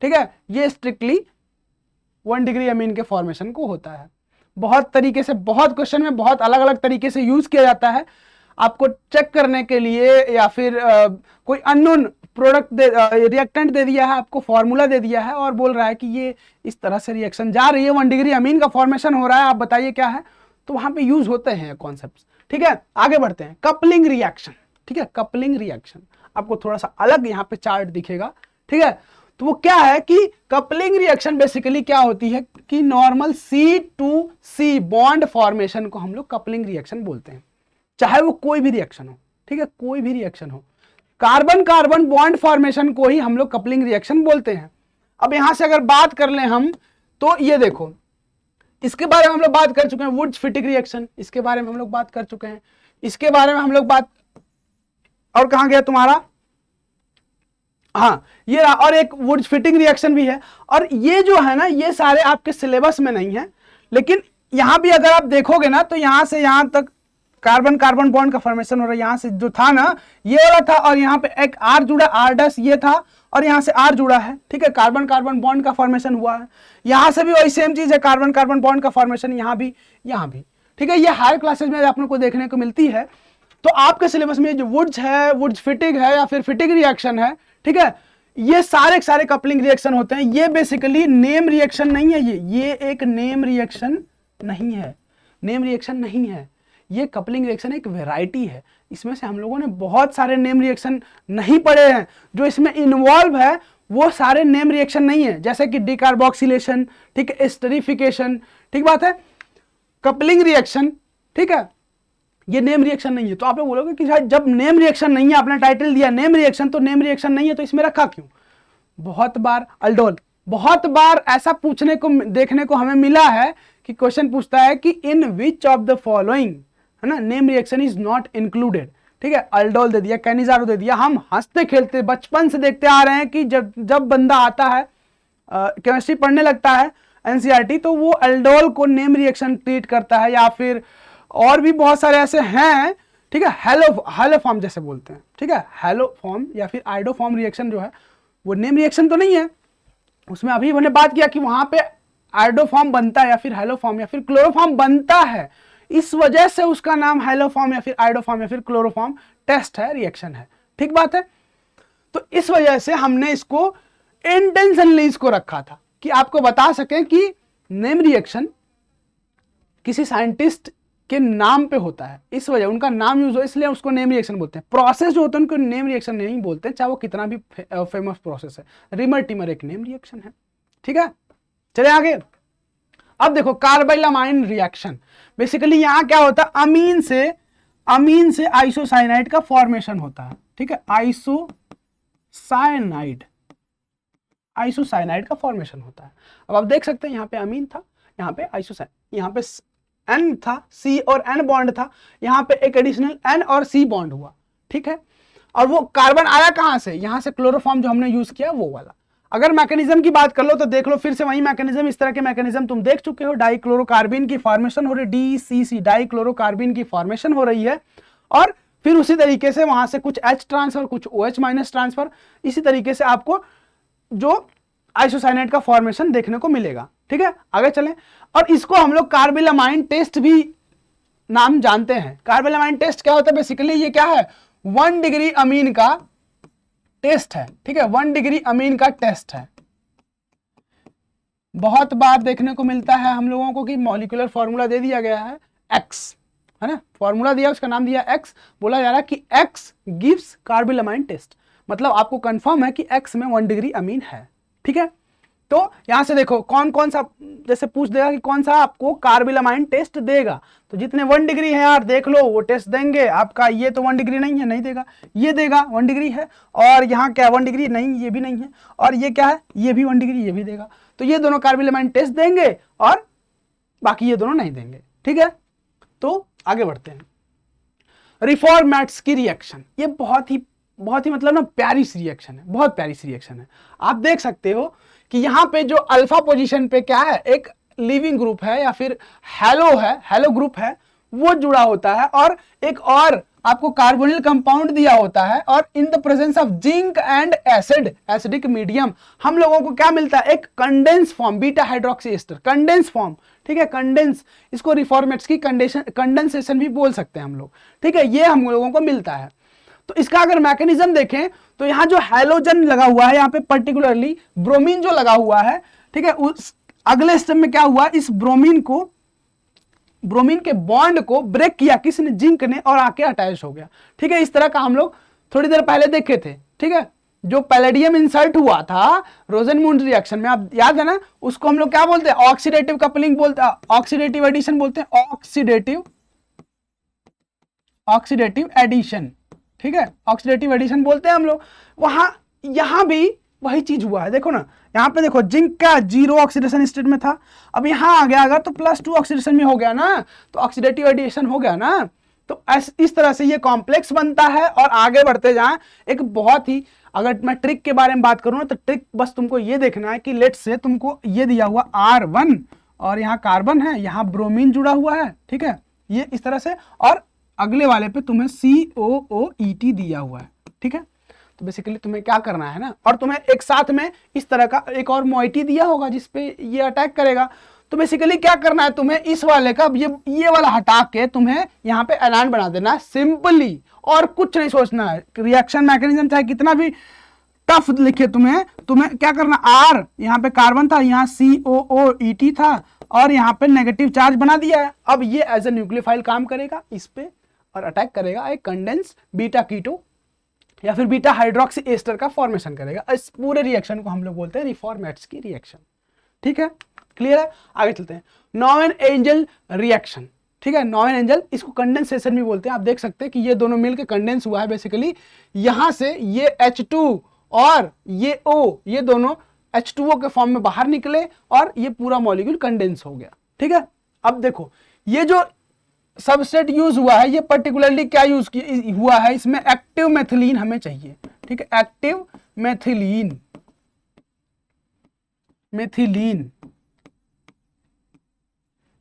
ठीक है, ये स्ट्रिक्टली 1 डिग्री अमीन के फॉर्मेशन को होता है। बहुत तरीके से, बहुत क्वेश्चन में बहुत अलग अलग तरीके से यूज किया जाता है, आपको चेक करने के लिए या फिर कोई अननोन प्रोडक्ट रिएक्टेंट दे दिया है, आपको फॉर्मूला दे दिया है और बोल रहा है कि ये इस तरह से रिएक्शन जा रही है, 1 डिग्री अमीन का फॉर्मेशन हो रहा है, आप बताइए क्या है। तो वहां पे यूज होते हैं कॉन्सेप्ट। ठीक है, आगे बढ़ते हैं। कपलिंग रिएक्शन, ठीक है, कपलिंग रिएक्शन आपको थोड़ा सा अलग यहाँ पे चार्ट दिखेगा। ठीक है, तो वो क्या है कि कपलिंग रिएक्शन बेसिकली क्या होती है कि नॉर्मल C2C बॉन्ड फॉर्मेशन को हम लोग कपलिंग रिएक्शन बोलते हैं, चाहे वो कोई भी रिएक्शन हो। ठीक है, कोई भी रिएक्शन हो, कार्बन कार्बन बॉन्ड फॉर्मेशन को ही हम लोग कपलिंग रिएक्शन बोलते हैं। अब यहां से अगर बात कर लें हम, तो ये देखो, इसके बारे में हम लोग बात कर चुके हैं, वुड्स-फिटिक रिएक्शन, इसके बारे में हम लोग बात कर चुके हैं, इसके बारे में हम लोग बात, और कहां गया तुम्हारा, हाँ ये रहा, और एक वुड्स-फिटिक रिएक्शन भी है। और ये जो है ना, ये सारे आपके सिलेबस में नहीं है, लेकिन यहां भी अगर आप देखोगे ना, तो यहां से यहां तक कार्बन कार्बन बॉन्ड का फॉर्मेशन हो रहा है। यहां से जो था ना, ये वाला था, और यहां पे एक R जुड़ा, R' ये था, और यहां से R जुड़ा है। ठीक है, कार्बन कार्बन बॉन्ड का फॉर्मेशन हुआ है। यहां से भी वही सेम चीज है, कार्बन कार्बन बॉन्ड का फॉर्मेशन यहां भी, यहां भी। ठीक है, ये हायर क्लासेस में आप लोग को देखने को मिलती है। तो आपके सिलेबस में जो वुड्स है, वुड्स फिटिक है या फिर फिटिक रिएक्शन है, ठीक है, ये सारे सारे कपलिंग रिएक्शन होते हैं। ये बेसिकली नेम रिएक्शन नहीं है, ये एक नेम रिएक्शन नहीं है, नेम रिएक्शन नहीं है, ये कपलिंग रिएक्शन एक वैरायटी है। इसमें से हम लोगों ने बहुत सारे नेम रिएक्शन नहीं पढ़े हैं, जो इसमें इन्वॉल्व है वो सारे नेम रिएक्शन नहीं है, जैसे कि डिकार्बोक्सिलेशन, ठीक है, एस्टरिफिकेशन, ठीक बात है, कपलिंग रिएक्शन। ठीक है, ये नेम रिएक्शन नहीं है। तो आप लोग बोलोगे कि शायद जब नेम रिएक्शन नहीं है, आपने टाइटल दिया नेम रिएक्शन, तो नेम रिएक्शन नहीं है तो इसमें रखा क्यों। बहुत बार अल्डोल, बहुत बार ऐसा पूछने को देखने को हमें मिला है कि क्वेश्चन पूछता है कि इन विच ऑफ द फॉलोइंग, है ना, name reaction is not included. ठीक है, अल्डोल दे दिया, कैनिजारो दे दिया। हम हंसते खेलते बचपन से देखते आ रहे हैं कि जब बंदा आता है केमिस्ट्री पढ़ने लगता है एनसीईआरटी, तो वो अल्डोल को नेम रिएक्शन ट्रीट करता है, या फिर और भी बहुत सारे ऐसे हैं। ठीक है, हैलोफॉर्म जैसे बोलते हैं। ठीक है, हैलोफॉर्म या फिर आइडोफॉर्म रिएक्शन जो है वो नेम रिएक्शन तो नहीं है। उसमें अभी मैंने बात किया कि वहां पे आइडोफॉर्म बनता है या फिर हैलोफॉर्म या फिर क्लोरोफॉर्म बनता है, इस वजह से उसका नाम हैलोफॉर्म या फिर आइडोफॉर्म या फिर क्लोरोफॉर्म टेस्ट है, रिएक्शन है। ठीक बात है। तो इस वजह से हमने इसको इंटेंशनली इसको रखा था कि आपको बता सकें कि नेम रिएक्शन किसी साइंटिस्ट के नाम पे होता है, इस वजह उनका नाम यूज हो, इसलिए उसको नेम रिएक्शन बोलते हैं। प्रोसेस जो होता है उनको नेम रिएक्शन नहीं बोलते, चाहे वो कितना भी फेमस प्रोसेस है। रिमर टिमर एक नेम रिएक्शन है। ठीक है, चले आगे। अब देखो कार्बाइलामाइन रिएक्शन, बेसिकली यहां क्या होता है, अमीन से आइसोसाइनाइड का फॉर्मेशन होता है। ठीक है, आइसोसाइनाइड का फॉर्मेशन होता है। अब आप देख सकते हैं यहाँ पे अमीन था, यहाँ पे आइसोसाइनाइड, यहाँ पे N था, C और N बॉन्ड था, यहाँ पे एक एडिशनल N और C बॉन्ड हुआ। ठीक है, और वो कार्बन आया कहां से, यहां से क्लोरोफॉर्म जो हमने यूज किया वो वाला। अगर मैकेनिज्म की बात कर लो तो देख लो फिर से वही मैकेनिज्म, इस तरह के मैकेनिज्म तुम देख चुके हो। डाइक्लोरोकार्बिन की फॉर्मेशन हो रही, DCC डाइक्लोरोकार्बिन की फॉर्मेशन हो रही है, और फिर उसी तरीके से वहां से कुछ H ट्रांसफर, कुछ OH माइनस ट्रांसफर, इसी तरीके से आपको जो आइसोसाइनाइड का फॉर्मेशन देखने को मिलेगा। ठीक है, आगे चलें। और इसको हम लोग कार्बाइलामाइन टेस्ट भी नाम जानते हैं। कार्बाइलामाइन टेस्ट क्या होता है, बेसिकली ये क्या है, 1 डिग्री अमीन का टेस्ट है। ठीक है, 1 डिग्री अमीन का टेस्ट है। बहुत बार देखने को मिलता है हम लोगों को कि मॉलिक्यूलर फॉर्मूला दे दिया गया है X, है ना, फॉर्मूला दिया, उसका नाम दिया X, बोला जा रहा है कि X गिव्स कार्बाइलामाइन टेस्ट, मतलब आपको कंफर्म है कि X में 1 डिग्री अमीन है। ठीक है, तो यहां से देखो कौन कौन सा, जैसे पूछ देगा कि कौन सा आपको कार्बाइलामाइन टेस्ट देगा, तो जितने 1 डिग्री है यार देख लो वो टेस्ट देंगे आपका। ये तो 1 डिग्री नहीं है, नहीं देगा, ये देगा 1 डिग्री है, और यहाँ क्या 1 डिग्री नहीं, ये भी नहीं है, और ये क्या है, ये भी 1 डिग्री, ये भी देगा। तो ये दोनों कार्बाइलामाइन टेस्ट देंगे और बाकी ये दोनों नहीं देंगे। ठीक है, तो आगे बढ़ते हैं। रिफॉर्मेट्स की रिएक्शन, ये बहुत ही मतलब ना प्यारी सी रिएक्शन है, बहुत प्यारी सी रिएक्शन है। आप देख सकते हो कि यहाँ पे जो अल्फा पोजीशन पे क्या है, एक लिविंग ग्रुप है या फिर हेलो ग्रुप है, वो जुड़ा होता है, और एक और आपको कार्बोनिल कंपाउंड दिया होता है, और in the presence of zinc and acidic medium हम लोगों को क्या मिलता है, एक condense form, beta hydroxy ester condense form. ठीक है, कंडेंस, इसको रिफॉर्मेट्स की कंडेंसेशन भी बोल सकते हैं हम लोग। ठीक है, ये हम लोगों को मिलता है। तो इसका अगर मैकेनिज्म देखें तो यहाँ जो हैलोजन लगा हुआ है, यहाँ पे पर्टिकुलरली ब्रोमीन जो लगा हुआ है, ठीक है, उस अगले स्टेप में क्या हुआ, इस ब्रोमीन के बॉन्ड को ब्रेक किया किसने, जिंक ने, और आके अटैच हो गया। ठीक है, इस तरह का हम लोग थोड़ी देर पहले देखे थे। ठीक है, जो पैलेडियम इंसर्ट हुआ था रोजेनमुंड रिएक्शन में, आप याद है ना, उसको हम लोग क्या बोलते हैं, ऑक्सीडेटिव कपलिंग बोलते हैं, ऑक्सीडेटिव एडिशन बोलते हैं, ऑक्सीडेटिव एडिशन। ठीक है, ऑक्सीडेटिव एडिशन बोलते हैं हम लोग। वहां यहां भी वही चीज हुआ है, देखो ना, यहाँ पे देखो जिंक का 0 ऑक्सीडेशन स्टेट में था, अब यहाँ आ गया अगर तो +2 ऑक्सीडेशन में हो गया ना, तो ऑक्सीडेटिव एडिशन हो गया ना। तो इस तरह से ये कॉम्प्लेक्स बनता है। और आगे बढ़ते जाएं, एक बहुत ही, अगर मैं ट्रिक के बारे में बात करूं ना, तो ट्रिक बस तुमको ये देखना है कि लेट्स से तुमको ये दिया हुआ R1 और यहाँ कार्बन है, यहाँ ब्रोमीन जुड़ा हुआ है। ठीक है, ये इस तरह से, और अगले वाले पे तुम्हें COOET दिया हुआ है। ठीक है, तो बेसिकली तुम्हें क्या करना है ना, और तुम्हें एक साथ में इस तरह का एक और मोइटी दिया होगा जिसपे ये अटैक करेगा। तो बेसिकली क्या करना है तुम्हें, इस वाले का ये वाला हटा के तुम्हें यहाँ पे एनायन बना देना है सिंपली, और कुछ नहीं सोचना है। रिएक्शन मैकेनिज्म चाहे कितना भी टफ लिखे तुम्हें क्या करना, R यहाँ पे कार्बन था, यहाँ COOET था, और यहाँ पे नेगेटिव चार्ज बना दिया है। अब ये एज ए न्यूक्लियोफाइल काम करेगा इस पे और अटैक करेगा एक कंडेंस बीटा कीटो या फिर बीटा हाइड्रोक्सी एस्टर का फॉर्मेशन करेगा। इस पूरे रिएक्शन को हम लोग बोलते हैं रिफॉर्मेट्स की रिएक्शन। ठीक है, क्लियर है, आगे चलते हैं। नॉवेन एंजल रिएक्शन। ठीक है, नॉवेन एंजल, इसको कंडेंसेशन भी बोलते हैं। आप देख सकते हैं कि ये दोनों मिलकर कंडेंस हुआ है। बेसिकली यहां से ये H2 और ये O, ये दोनों H2O के फॉर्म में बाहर निकले और ये पूरा मॉलिक्यूल कंडेंस हो गया। ठीक है, अब देखो ये जो सबस्ट्रेट यूज हुआ है, ये पर्टिकुलरली क्या यूज हुआ है, इसमें एक्टिव मेथिलीन हमें चाहिए। ठीक है, active methylene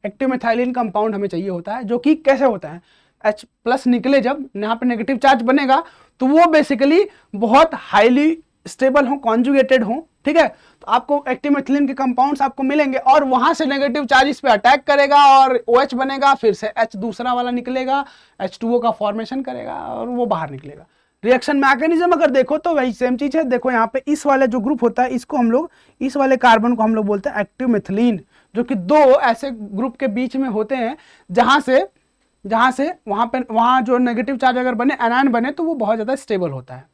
active methylene compound हमें चाहिए होता है, जो कि कैसे होता है, H+ निकले जब यहाँ पे नेगेटिव चार्ज बनेगा तो वो बेसिकली बहुत हाईली स्टेबल हो, कॉन्जुगेटेड हो। ठीक है, तो आपको एक्टिव मेथिलीन के कंपाउंड्स आपको मिलेंगे और वहां से नेगेटिव चार्ज इस पे अटैक करेगा और OH बनेगा, फिर से H दूसरा वाला निकलेगा, H2O का फॉर्मेशन करेगा और वो बाहर निकलेगा। रिएक्शन मैकेनिज्म अगर देखो तो वही सेम चीज है। देखो यहाँ पे इस वाले जो ग्रुप होता है, इसको हम लोग, इस वाले कार्बन को हम लोग बोलते हैं एक्टिव मेथिलीन, जो कि 2 ऐसे ग्रुप के बीच में होते हैं जहां से वहां जो नेगेटिव चार्ज अगर बने, एनायन बने, तो वो बहुत ज्यादा स्टेबल होता है।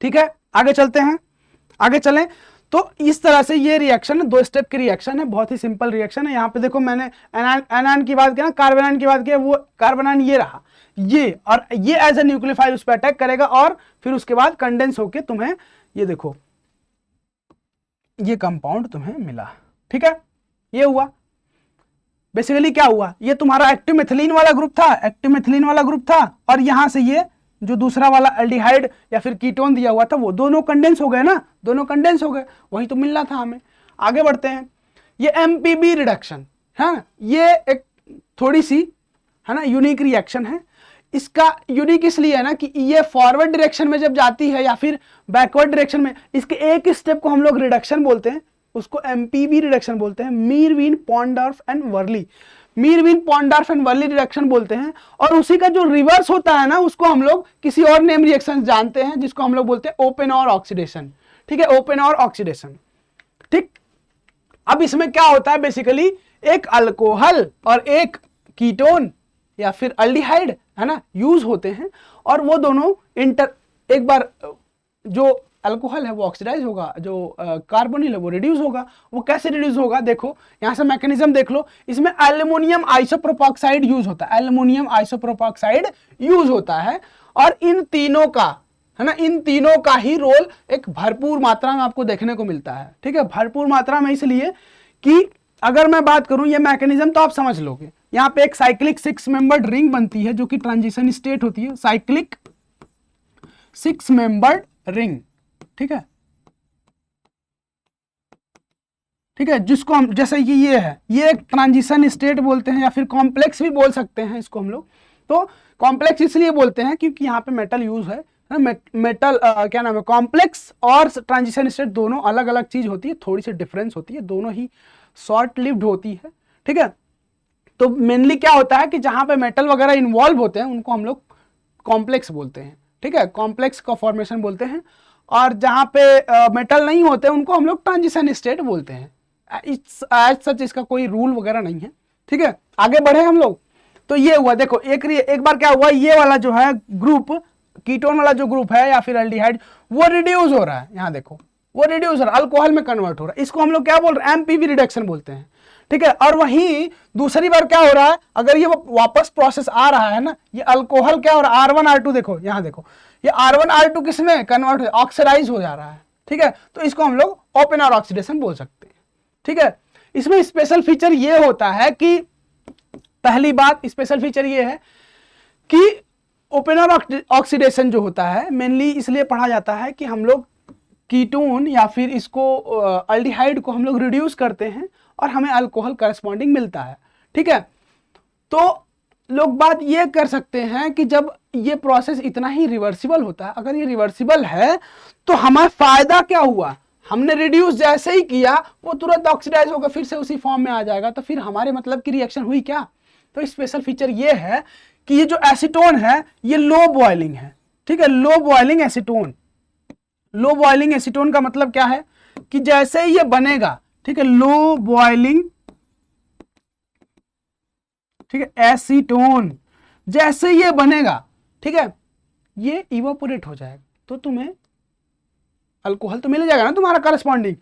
ठीक है, आगे चलते हैं, आगे चलें। तो इस तरह से ये रिएक्शन 2 स्टेप की रिएक्शन है, बहुत ही सिंपल रिएक्शन है। यहाँ पे देखो मैंने एनायन की बात किया ना, कार्बन की बात किया, वो कार्बन ये रहा, ये, और ये एज ए न्यूक्लियोफाइल उस पर अटैक करेगा और फिर उसके बाद कंडेंस होके तुम्हें ये देखो ये कंपाउंड तुम्हें मिला। ठीक है, ये हुआ बेसिकली क्या हुआ, ये तुम्हारा एक्टिव मेथिलीन वाला ग्रुप था, और यहां से ये जो दूसरा वाला एल्डिहाइड या फिर कीटोन दिया हुआ था, वो दोनों कंडेंस हो गए ना, दोनों कंडेंस हो गए, वही तो मिलना था हमें। आगे बढ़ते हैं, ये MPB रिडक्शन है ना, ये एक थोड़ी सी है ना यूनिक रिएक्शन है। इसका यूनिक इसलिए है ना कि ये फॉरवर्ड डायरेक्शन में जब जाती है या फिर बैकवर्ड डायरेक्शन में, इसके एक स्टेप को हम लोग रिडक्शन बोलते हैं, उसको MPB रिडक्शन बोलते हैं, Meerwein Ponndorf and Verley, Meerwein Ponndorf and Verley reduction बोलते हैं। और उसी का जो रिवर्स होता है ना, उसको हम लोग किसी और नेम रिएक्शन जानते हैं, जिसको हम लोग बोलते हैं ओपन और ऑक्सीडेशन। ठीक है, ओपन और ऑक्सीडेशन। ठीक, अब इसमें क्या होता है, बेसिकली एक अल्कोहल और एक कीटोन या फिर अल्डिहाइड है ना यूज होते हैं, और वो दोनों एक बार जो अल्कोहल है वो ऑक्सीडाइज होगा, जो कार्बोनिल है वो रिड्यूस होगा। वो कैसे रिड्यूस होगा, देखो यहां से मैकेनिज्म देख लो, इसमें एल्युमिनियम आइसोप्रोपॉक्साइड यूज होता है, एल्युमिनियम आइसोप्रोपॉक्साइड यूज होता है। और इन तीनों का है ना, इन तीनों का ही रोल एक भरपूर मात्रा में आपको देखने को मिलता है। ठीक है, भरपूर मात्रा में इसलिए कि अगर मैं बात करूं ये मैकेनिज्म तो आप समझ लोगे। यहाँ पे एक साइक्लिक 6 मेंबर्ड रिंग बनती है जो कि ट्रांजिशन स्टेट होती है, साइक्लिक 6 मेंबर्ड रिंग। ठीक है, ठीक है, जिसको हम जैसे कि ये है, ये एक ट्रांजिशन स्टेट बोलते हैं या फिर कॉम्प्लेक्स भी बोल सकते हैं इसको हम लोग। तो कॉम्प्लेक्स इसलिए बोलते हैं क्योंकि यहाँ पे मेटल यूज है ना, मेटल क्या नाम है, कॉम्प्लेक्स और ट्रांजिशन स्टेट दोनों अलग अलग चीज होती है, थोड़ी सी डिफरेंस होती है, दोनों ही शॉर्ट लिव्ड होती है। ठीक है, तो मेनली क्या होता है कि जहां पे मेटल वगैरह इन्वॉल्व होते हैं उनको हम लोग कॉम्प्लेक्स बोलते हैं। ठीक है, कॉम्प्लेक्स का फॉर्मेशन बोलते हैं। और जहाँ पे मेटल नहीं होते उनको हम लोग ट्रांजिशन स्टेट बोलते हैं। एज सच इसका कोई रूल वगैरह नहीं है, ठीक है। आगे बढ़े हम लोग, तो ये हुआ, देखो एक बार क्या हुआ, ये वाला जो है ग्रुप, कीटोन वाला जो ग्रुप है या फिर एल्डिहाइड, वो रिड्यूस हो रहा है, यहाँ देखो वो रिड्यूस हो रहा है, अल्कोहल में कन्वर्ट हो रहा है। इसको हम लोग क्या बोल रहे हैं, एमपीवी रिडक्शन बोलते हैं, ठीक है। और वहीं दूसरी बार क्या हो रहा है, अगर ये वापस प्रोसेस आ रहा है ना, ये अल्कोहल क्या हो रहा है, R1 R2 देखो, यहाँ देखो, ये R1 R2 किसमें कन्वर्ट हो, ऑक्सीडाइज हो जा रहा है, ठीक है। तो इसको हम लोग ओपन आर ऑक्सीडेशन बोल सकते हैं, ठीक है। इसमें स्पेशल फीचर ये होता है कि, पहली बात स्पेशल फीचर ये है कि ओपनर ऑक्सीडेशन जो होता है मेनली इसलिए पढ़ा जाता है कि हम लोग कीटोन या फिर इसको अल्डिहाइड को हम लोग रिड्यूस करते हैं और हमें अल्कोहल करस्पॉन्डिंग मिलता है, ठीक है। तो लोग बात ये कर सकते हैं कि जब ये प्रोसेस इतना ही रिवर्सिबल होता है, अगर ये रिवर्सिबल है तो हमारा फायदा क्या हुआ, हमने रिड्यूस जैसे ही किया वो तुरंत ऑक्सीडाइज होकर फिर से उसी फॉर्म में आ जाएगा, तो फिर हमारे मतलब की रिएक्शन हुई क्या। तो स्पेशल फीचर ये है कि ये जो एसीटोन है ये लो बॉइलिंग है, ठीक है, low boiling acetone. Low boiling acetone का मतलब क्या है कि जैसे ही ये बनेगा, ठीक है, लो बॉइलिंग, ठीक है, एसीटोन जैसे ये बनेगा, ठीक है, ये इवापोरेट हो जाएगा, तो तुम्हें अल्कोहल तो मिल जाएगा ना तुम्हारा करस्पॉन्डिंग।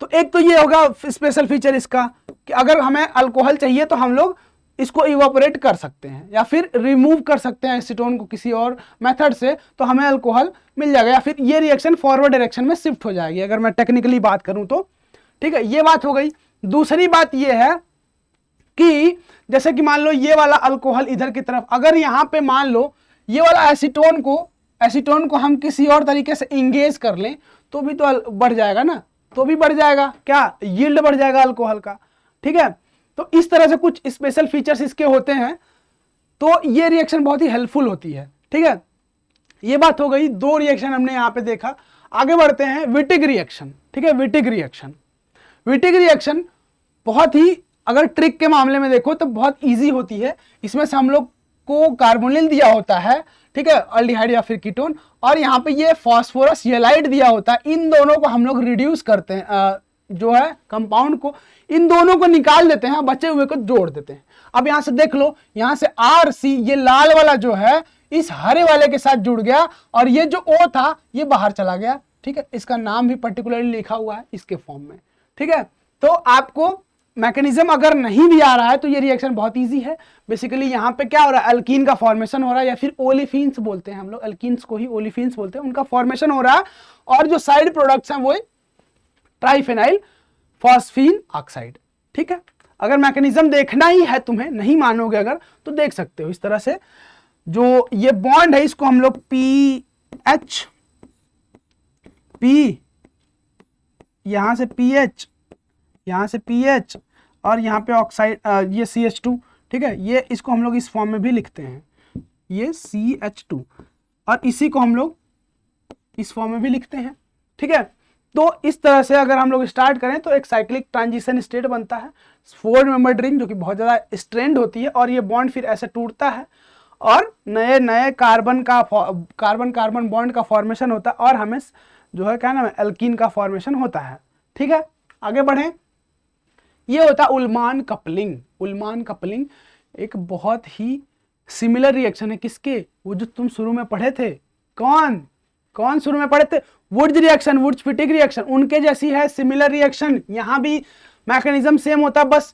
तो एक तो ये होगा स्पेशल फीचर इसका कि अगर हमें अल्कोहल चाहिए तो हम लोग इसको इवापोरेट कर सकते हैं या फिर रिमूव कर सकते हैं एसीटोन को किसी और मेथड से, तो हमें अल्कोहल मिल जाएगा या फिर ये रिएक्शन फॉरवर्ड डायरेक्शन में शिफ्ट हो जाएगी, अगर मैं टेक्निकली बात करूं तो, ठीक है। ये बात हो गई। दूसरी बात ये है कि जैसे कि मान लो ये वाला अल्कोहल इधर की तरफ, अगर यहाँ पे मान लो ये वाला एसीटोन को हम किसी और तरीके से इंगेज कर लें तो भी तो बढ़ जाएगा ना, तो भी बढ़ जाएगा क्या, यील्ड बढ़ जाएगा अल्कोहल का, ठीक है। तो इस तरह से कुछ स्पेशल फीचर्स इसके होते हैं, तो ये रिएक्शन बहुत ही हेल्पफुल होती है, ठीक है। ये बात हो गई, दो रिएक्शन हमने यहाँ पे देखा। आगे बढ़ते हैं, विटिग रिएक्शन, ठीक है। विटिग रिएक्शन बहुत ही, अगर ट्रिक के मामले में देखो तो बहुत इजी होती है। इसमें से हम लोग को कार्बोनिल दिया होता है, ठीक है, अल्डिहाइड या फिर कीटोन, और यहाँ पे ये फास्फोरस येलाइड दिया होता है। इन दोनों को हम लोग रिड्यूस करते हैं, जो है कंपाउंड को, इन दोनों को निकाल देते हैं, बचे हुए को जोड़ देते हैं। अब यहां से देख लो, यहां से RC ये लाल वाला जो है इस हरे वाले के साथ जुड़ गया और ये जो O था ये बाहर चला गया, ठीक है। इसका नाम भी पर्टिकुलरली लिखा हुआ है इसके फॉर्म में, ठीक है। तो आपको मैकेनिज्म अगर नहीं भी आ रहा है तो ये रिएक्शन बहुत इजी है। बेसिकली यहाँ पे क्या हो रहा है, अल्कीन का फॉर्मेशन हो रहा है या फिर ओलिफिन्स बोलते हैं हम लोग, अल्कीन्स को ही ओलिफिन्स बोलते हैं, उनका फॉर्मेशन हो रहा है और जो साइड प्रोडक्ट्स हैं वो ट्राइफेनाइल फॉस्फीन ऑक्साइड, ठीक है। अगर मैकेनिज्म देखना ही है तुम्हें, नहीं मानोगे अगर, तो देख सकते हो इस तरह से। जो ये बॉन्ड है इसको हम लोग PH, यहां से PH, यहां से PH और यहाँ पे ऑक्साइड, ये CH2, ठीक है। ये इसको हम लोग इस फॉर्म में भी लिखते हैं, ये CH2, और इसी को हम लोग इस फॉर्म में भी लिखते हैं, ठीक है। तो इस तरह से अगर हम लोग स्टार्ट करें तो एक साइक्लिक ट्रांजिशन स्टेट बनता है, 4 मेंबर रिंग जो कि बहुत ज़्यादा स्ट्रेंड होती है, और ये बॉन्ड फिर ऐसे टूटता है और नए नए कार्बन कार्बन बॉन्ड का फॉर्मेशन होता है और हमें जो है क्या नाम है, एल्कीन का फॉर्मेशन होता है, ठीक है। आगे बढ़ें, ये होता है उल्मान कपलिंग एक बहुत ही सिमिलर रिएक्शन है किसके, वो जो तुम शुरू में पढ़े थे, कौन शुरू में पढ़े थे, वुड्स-फिटिग रिएक्शन, उनके जैसी है सिमिलर रिएक्शन। यहाँ भी मैकेनिज्म सेम होता है, बस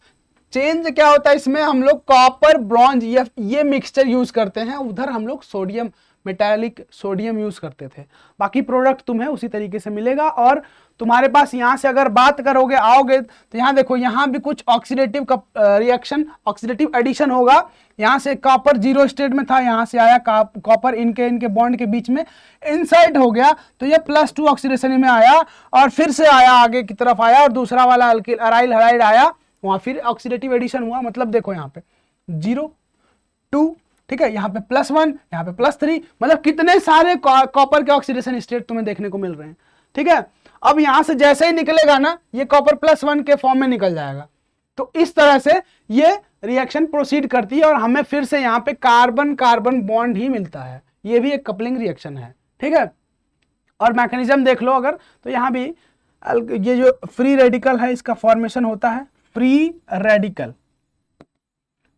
चेंज क्या होता है इसमें, हम लोग कॉपर ब्रॉन्ज ये मिक्सचर यूज करते हैं, उधर हम लोग मेटालिक सोडियम यूज करते थे। बाकी प्रोडक्ट तुम्हें उसी तरीके से मिलेगा। और तुम्हारे पास यहाँ से अगर बात करोगे, आओगे तो यहाँ देखो, यहाँ भी कुछ ऑक्सीडेटिव रिएक्शन, ऑक्सीडेटिव एडिशन होगा। यहाँ से कॉपर 0 स्टेट में था, यहाँ से आया कॉपर इनके बॉन्ड के बीच में इंसर्ट हो गया, तो ये +2 ऑक्सीडेशन में आया और फिर से आया, आगे की तरफ आया और दूसरा वाला अराइल हलाइड आया, वहां फिर ऑक्सीडेटिव एडिशन हुआ। मतलब देखो यहाँ पे 0 2, ठीक है, यहाँ पे +1, यहाँ पे +3, मतलब कितने सारे कॉपर के ऑक्सीडेशन स्टेट तुम्हें देखने को मिल रहे हैं, ठीक है। अब यहां से जैसे ही निकलेगा ना, ये कॉपर +1 के फॉर्म में निकल जाएगा। तो इस तरह से ये रिएक्शन प्रोसीड करती है और हमें फिर से यहाँ पे कार्बन बॉन्ड ही मिलता है, ये भी एक कपलिंग रिएक्शन है, ठीक है। और मैकेनिज्म देख लो अगर, तो यहाँ भी ये जो फ्री रेडिकल है इसका फॉर्मेशन होता है, फ्री रेडिकल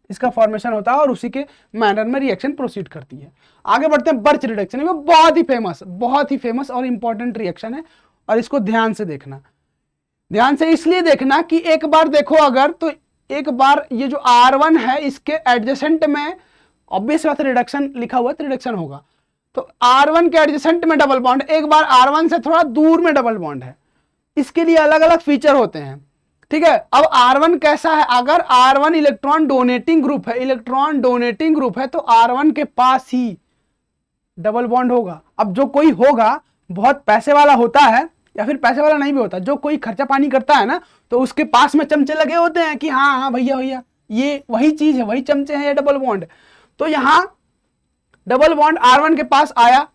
इसका फॉर्मेशन होता है और उसी के मैनर में रिएक्शन प्रोसीड करती है। आगे बढ़ते हैं बर्च रिडक्शन, ये बहुत ही फेमस और इंपॉर्टेंट रिएक्शन है, और इसको ध्यान से देखना, ध्यान से इसलिए देखना कि एक बार देखो अगर, तो एक बार ये जो R1 है इसके एडजेसेंट में ऑब्वियस बात रिडक्शन लिखा हुआ तो रिडक्शन होगा, तो R1 के एडजेसेंट में डबल बॉन्ड, एक बार R1 से थोड़ा दूर में डबल बॉन्ड है, इसके लिए अलग अलग फीचर होते हैं, ठीक है। अब R1 कैसा है, अगर R1 इलेक्ट्रॉन डोनेटिंग ग्रुप है, इलेक्ट्रॉन डोनेटिंग ग्रुप है, तो R1 के पास ही डबल बॉन्ड होगा। अब जो कोई होगा बहुत पैसे वाला होता है, या फिर पैसे वाला नहीं भी होता, जो कोई खर्चा पानी करता है ना, तो उसके पास में चमचे लगे होते हैं कि हाँ हाँ भैया भैया ये वही चीज है, वही चमचे हैं, ये डबल बॉन्ड। तो यहां डबल बॉन्ड R1 के पास आया।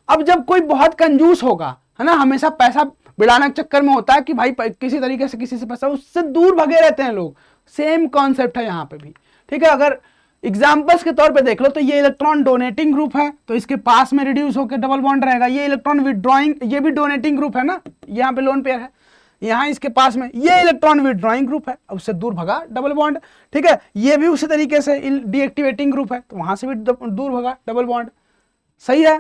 अब जब कोई बहुत कंजूस होगा, है ना, हमेशा पैसा बिड़ाने के चक्कर में होता है कि भाई किसी तरीके से किसी से पैसा, उससे दूर भगे रहते हैं लोग, सेम कॉन्सेप्ट है यहाँ पे भी, ठीक है। अगर एग्जाम्पल्स के तौर पे देख लो, तो ये इलेक्ट्रॉन डोनेटिंग ग्रुप है, तो इसके पास में रिड्यूस होकर डबल बॉन्ड रहेगा। ये इलेक्ट्रॉन विड्रॉइंग, ये भी डोनेटिंग ग्रुप है ना, यहाँ पे लोन पेयर है, यहाँ इसके पास में ये इलेक्ट्रॉन विड्रॉइंग ग्रुप है, उससे दूर भगा डबल बॉन्ड, ठीक है। ये भी उसी तरीके से डीएक्टिवेटिंग ग्रुप है, तो वहां से भी दूर भगा डबल बॉन्ड, सही है।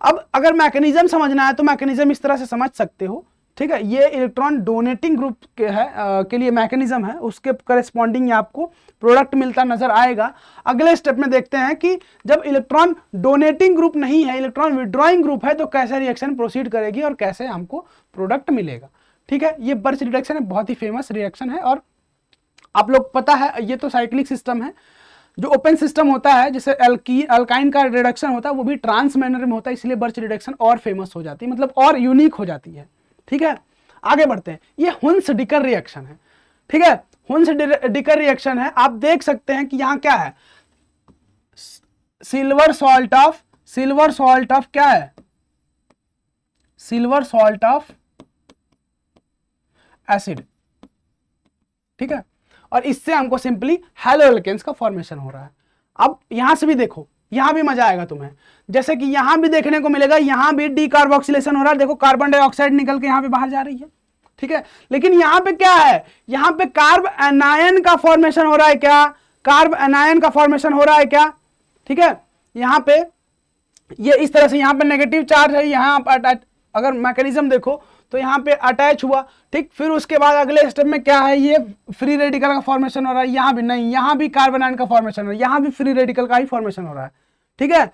अब अगर मैकेनिज्म समझना है तो मैकेनिज्म इस तरह से समझ सकते हो, ठीक है। ये इलेक्ट्रॉन डोनेटिंग ग्रुप के है के लिए मैकेनिज्म है, उसके करेस्पॉन्डिंग आपको प्रोडक्ट मिलता नजर आएगा। अगले स्टेप में देखते हैं कि जब इलेक्ट्रॉन डोनेटिंग ग्रुप नहीं है, इलेक्ट्रॉन विड्रॉइंग ग्रुप है, तो कैसे रिएक्शन प्रोसीड करेगी और कैसे हमको प्रोडक्ट मिलेगा, ठीक है। ये बर्च रिडक्शन है, बहुत ही फेमस रिएक्शन है, और आप लोग पता है ये तो साइक्लिक सिस्टम है। जो ओपन सिस्टम होता है, जैसे अल्काइन का रिडक्शन होता है, वो भी ट्रांस मैनर में होता है, इसलिए बर्च रिडक्शन और फेमस हो जाती है, मतलब और यूनिक हो जाती है, ठीक है। आगे बढ़ते हैं, ये हुन्स-डिकर रिएक्शन है, ठीक है। हुन्स-डिकर रिएक्शन है, आप देख सकते हैं कि यहां क्या है, सिल्वर सॉल्ट ऑफ क्या है, सिल्वर सॉल्ट ऑफ एसिड, ठीक है। और इससे हमको सिंपली हैलोएल्केन्स का फॉर्मेशन हो रहा है। अब यहां से भी देखो, यहां भी मजा आएगा तुम्हें, जैसे कि यहां भी देखने को मिलेगा, यहां भी डीकार्बोक्सिलेशन हो रहा है, देखो कार्बन डाइऑक्साइड निकल के यहां पे बाहर जा रही है, ठीक है। लेकिन यहां पे क्या है, यहां पे कार्ब एनायन का फॉर्मेशन हो रहा है क्या, कार्ब एनायन का फॉर्मेशन हो रहा है क्या, ठीक है। यहां पे ये इस तरह से, यहां पे नेगेटिव चार्ज है, यहां अगर मैकेनिज्म देखो तो यहाँ पे अटैच हुआ, ठीक। फिर उसके बाद अगले स्टेप में क्या है, ये फ्री रेडिकल का फॉर्मेशन हो रहा है, यहाँ भी नहीं, यहाँ भी कार्बन आयन का फॉर्मेशन हो रहा है, यहाँ भी फ्री रेडिकल का ही फॉर्मेशन हो रहा है, ठीक है।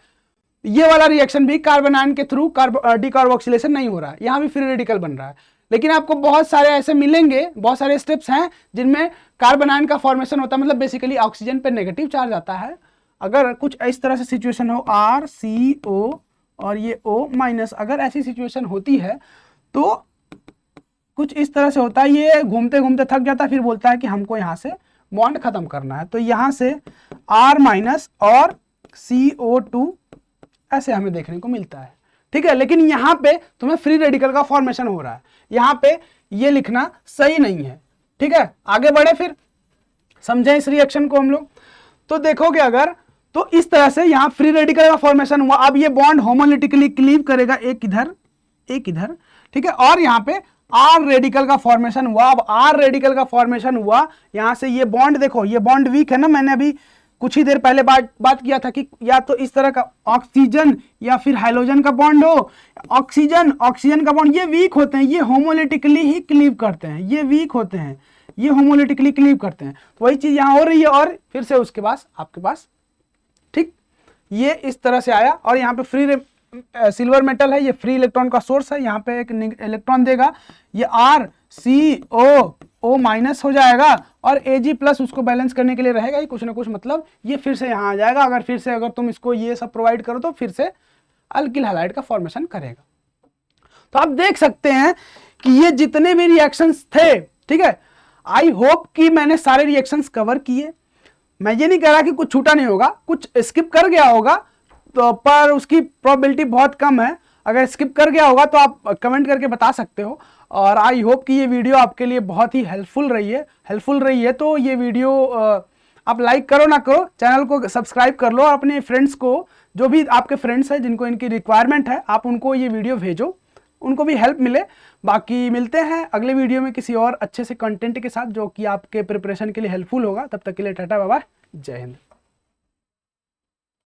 ये वाला रिएक्शन भी कार्बन आयन के थ्रू डीकार्बोक्सिलेशन नहीं हो रहा है, यहाँ भी फ्री रेडिकल बन रहा है। लेकिन आपको बहुत सारे ऐसे मिलेंगे, बहुत सारे स्टेप्स हैं जिनमें कार्बन आयन का फॉर्मेशन होता है, मतलब बेसिकली ऑक्सीजन पे नेगेटिव चार्ज आता है। अगर कुछ इस तरह से सिचुएशन हो, RCO और ये O-, अगर ऐसी सिचुएशन होती है तो कुछ इस तरह से होता है, ये घूमते घूमते थक जाता है, फिर बोलता है कि हमको यहाँ से बॉन्ड खत्म करना है, तो यहाँ से R- और CO2 ऐसे हमें देखने को मिलता है, ठीक है। लेकिन यहाँ पे तुम्हें फ्री रेडिकल का फॉर्मेशन हो रहा है, यहाँ पे ये लिखना सही नहीं है, ठीक है। आगे बढ़े, फिर समझें इस रिएक्शन को हम लोग, तो देखोगे अगर, तो इस तरह से यहाँ फ्री रेडिकल का फॉर्मेशन हुआ। अब ये बॉन्ड होमोलिटिकली क्लीव करेगा, एक इधर एक इधर, ठीक है। और यहाँ पे R रेडिकल का फॉर्मेशन हुआ। अब R रेडिकल का फॉर्मेशन हुआ, यहां से ये बॉन्ड देखो, ये बॉन्ड वीक है ना, मैंने अभी कुछ ही देर पहले बात किया था कि या तो इस तरह का ऑक्सीजन या फिर हाइड्रोजन का बॉन्ड हो, ऑक्सीजन का बॉन्ड, ये वीक होते हैं, ये होमोलिटिकली ही क्लीव करते हैं, ये वीक होते हैं, ये होमोलिटिकली क्लीव करते हैं, तो वही चीज यहां हो रही है। और फिर से उसके बाद आपके पास, ठीक, ये इस तरह से आया, और यहाँ पे फ्री सिल्वर मेटल है, ये फ्री इलेक्ट्रॉन का सोर्स है, यहाँ पे एक इलेक्ट्रॉन देगा, ये RCO- हो जाएगा, और Ag+ उसको बैलेंस करने के लिए रहेगा ही कुछ ना कुछ, मतलब ये फिर से यहाँ आ जाएगा। अगर तुम इसको ये सब प्रोवाइड करो तो फिर से अल्किल हैलाइड का फॉर्मेशन करेगा। तो आप देख सकते हैं कि ये जितने भी रिएक्शंस थे, ठीक है, आई होप कि मैंने सारे रिएक्शंस कवर किए। मैं ये नहीं कह रहा कि कुछ छूटा नहीं होगा, कुछ स्किप कर गया होगा, तो पर उसकी प्रोबेबिलिटी बहुत कम है। अगर स्किप कर गया होगा तो आप कमेंट करके बता सकते हो। और आई होप कि ये वीडियो आपके लिए बहुत ही हेल्पफुल रही है। तो ये वीडियो आप लाइक करो ना करो, चैनल को सब्सक्राइब कर लो और अपने फ्रेंड्स को जो भी आपके फ्रेंड्स हैं जिनको इनकी रिक्वायरमेंट है, आप उनको ये वीडियो भेजो, उनको भी हेल्प मिले। बाकी मिलते हैं अगले वीडियो में किसी और अच्छे से कंटेंट के साथ जो कि आपके प्रिपरेशन के लिए हेल्पफुल होगा। तब तक के लिए टाटा बाय बाय, जय हिंद।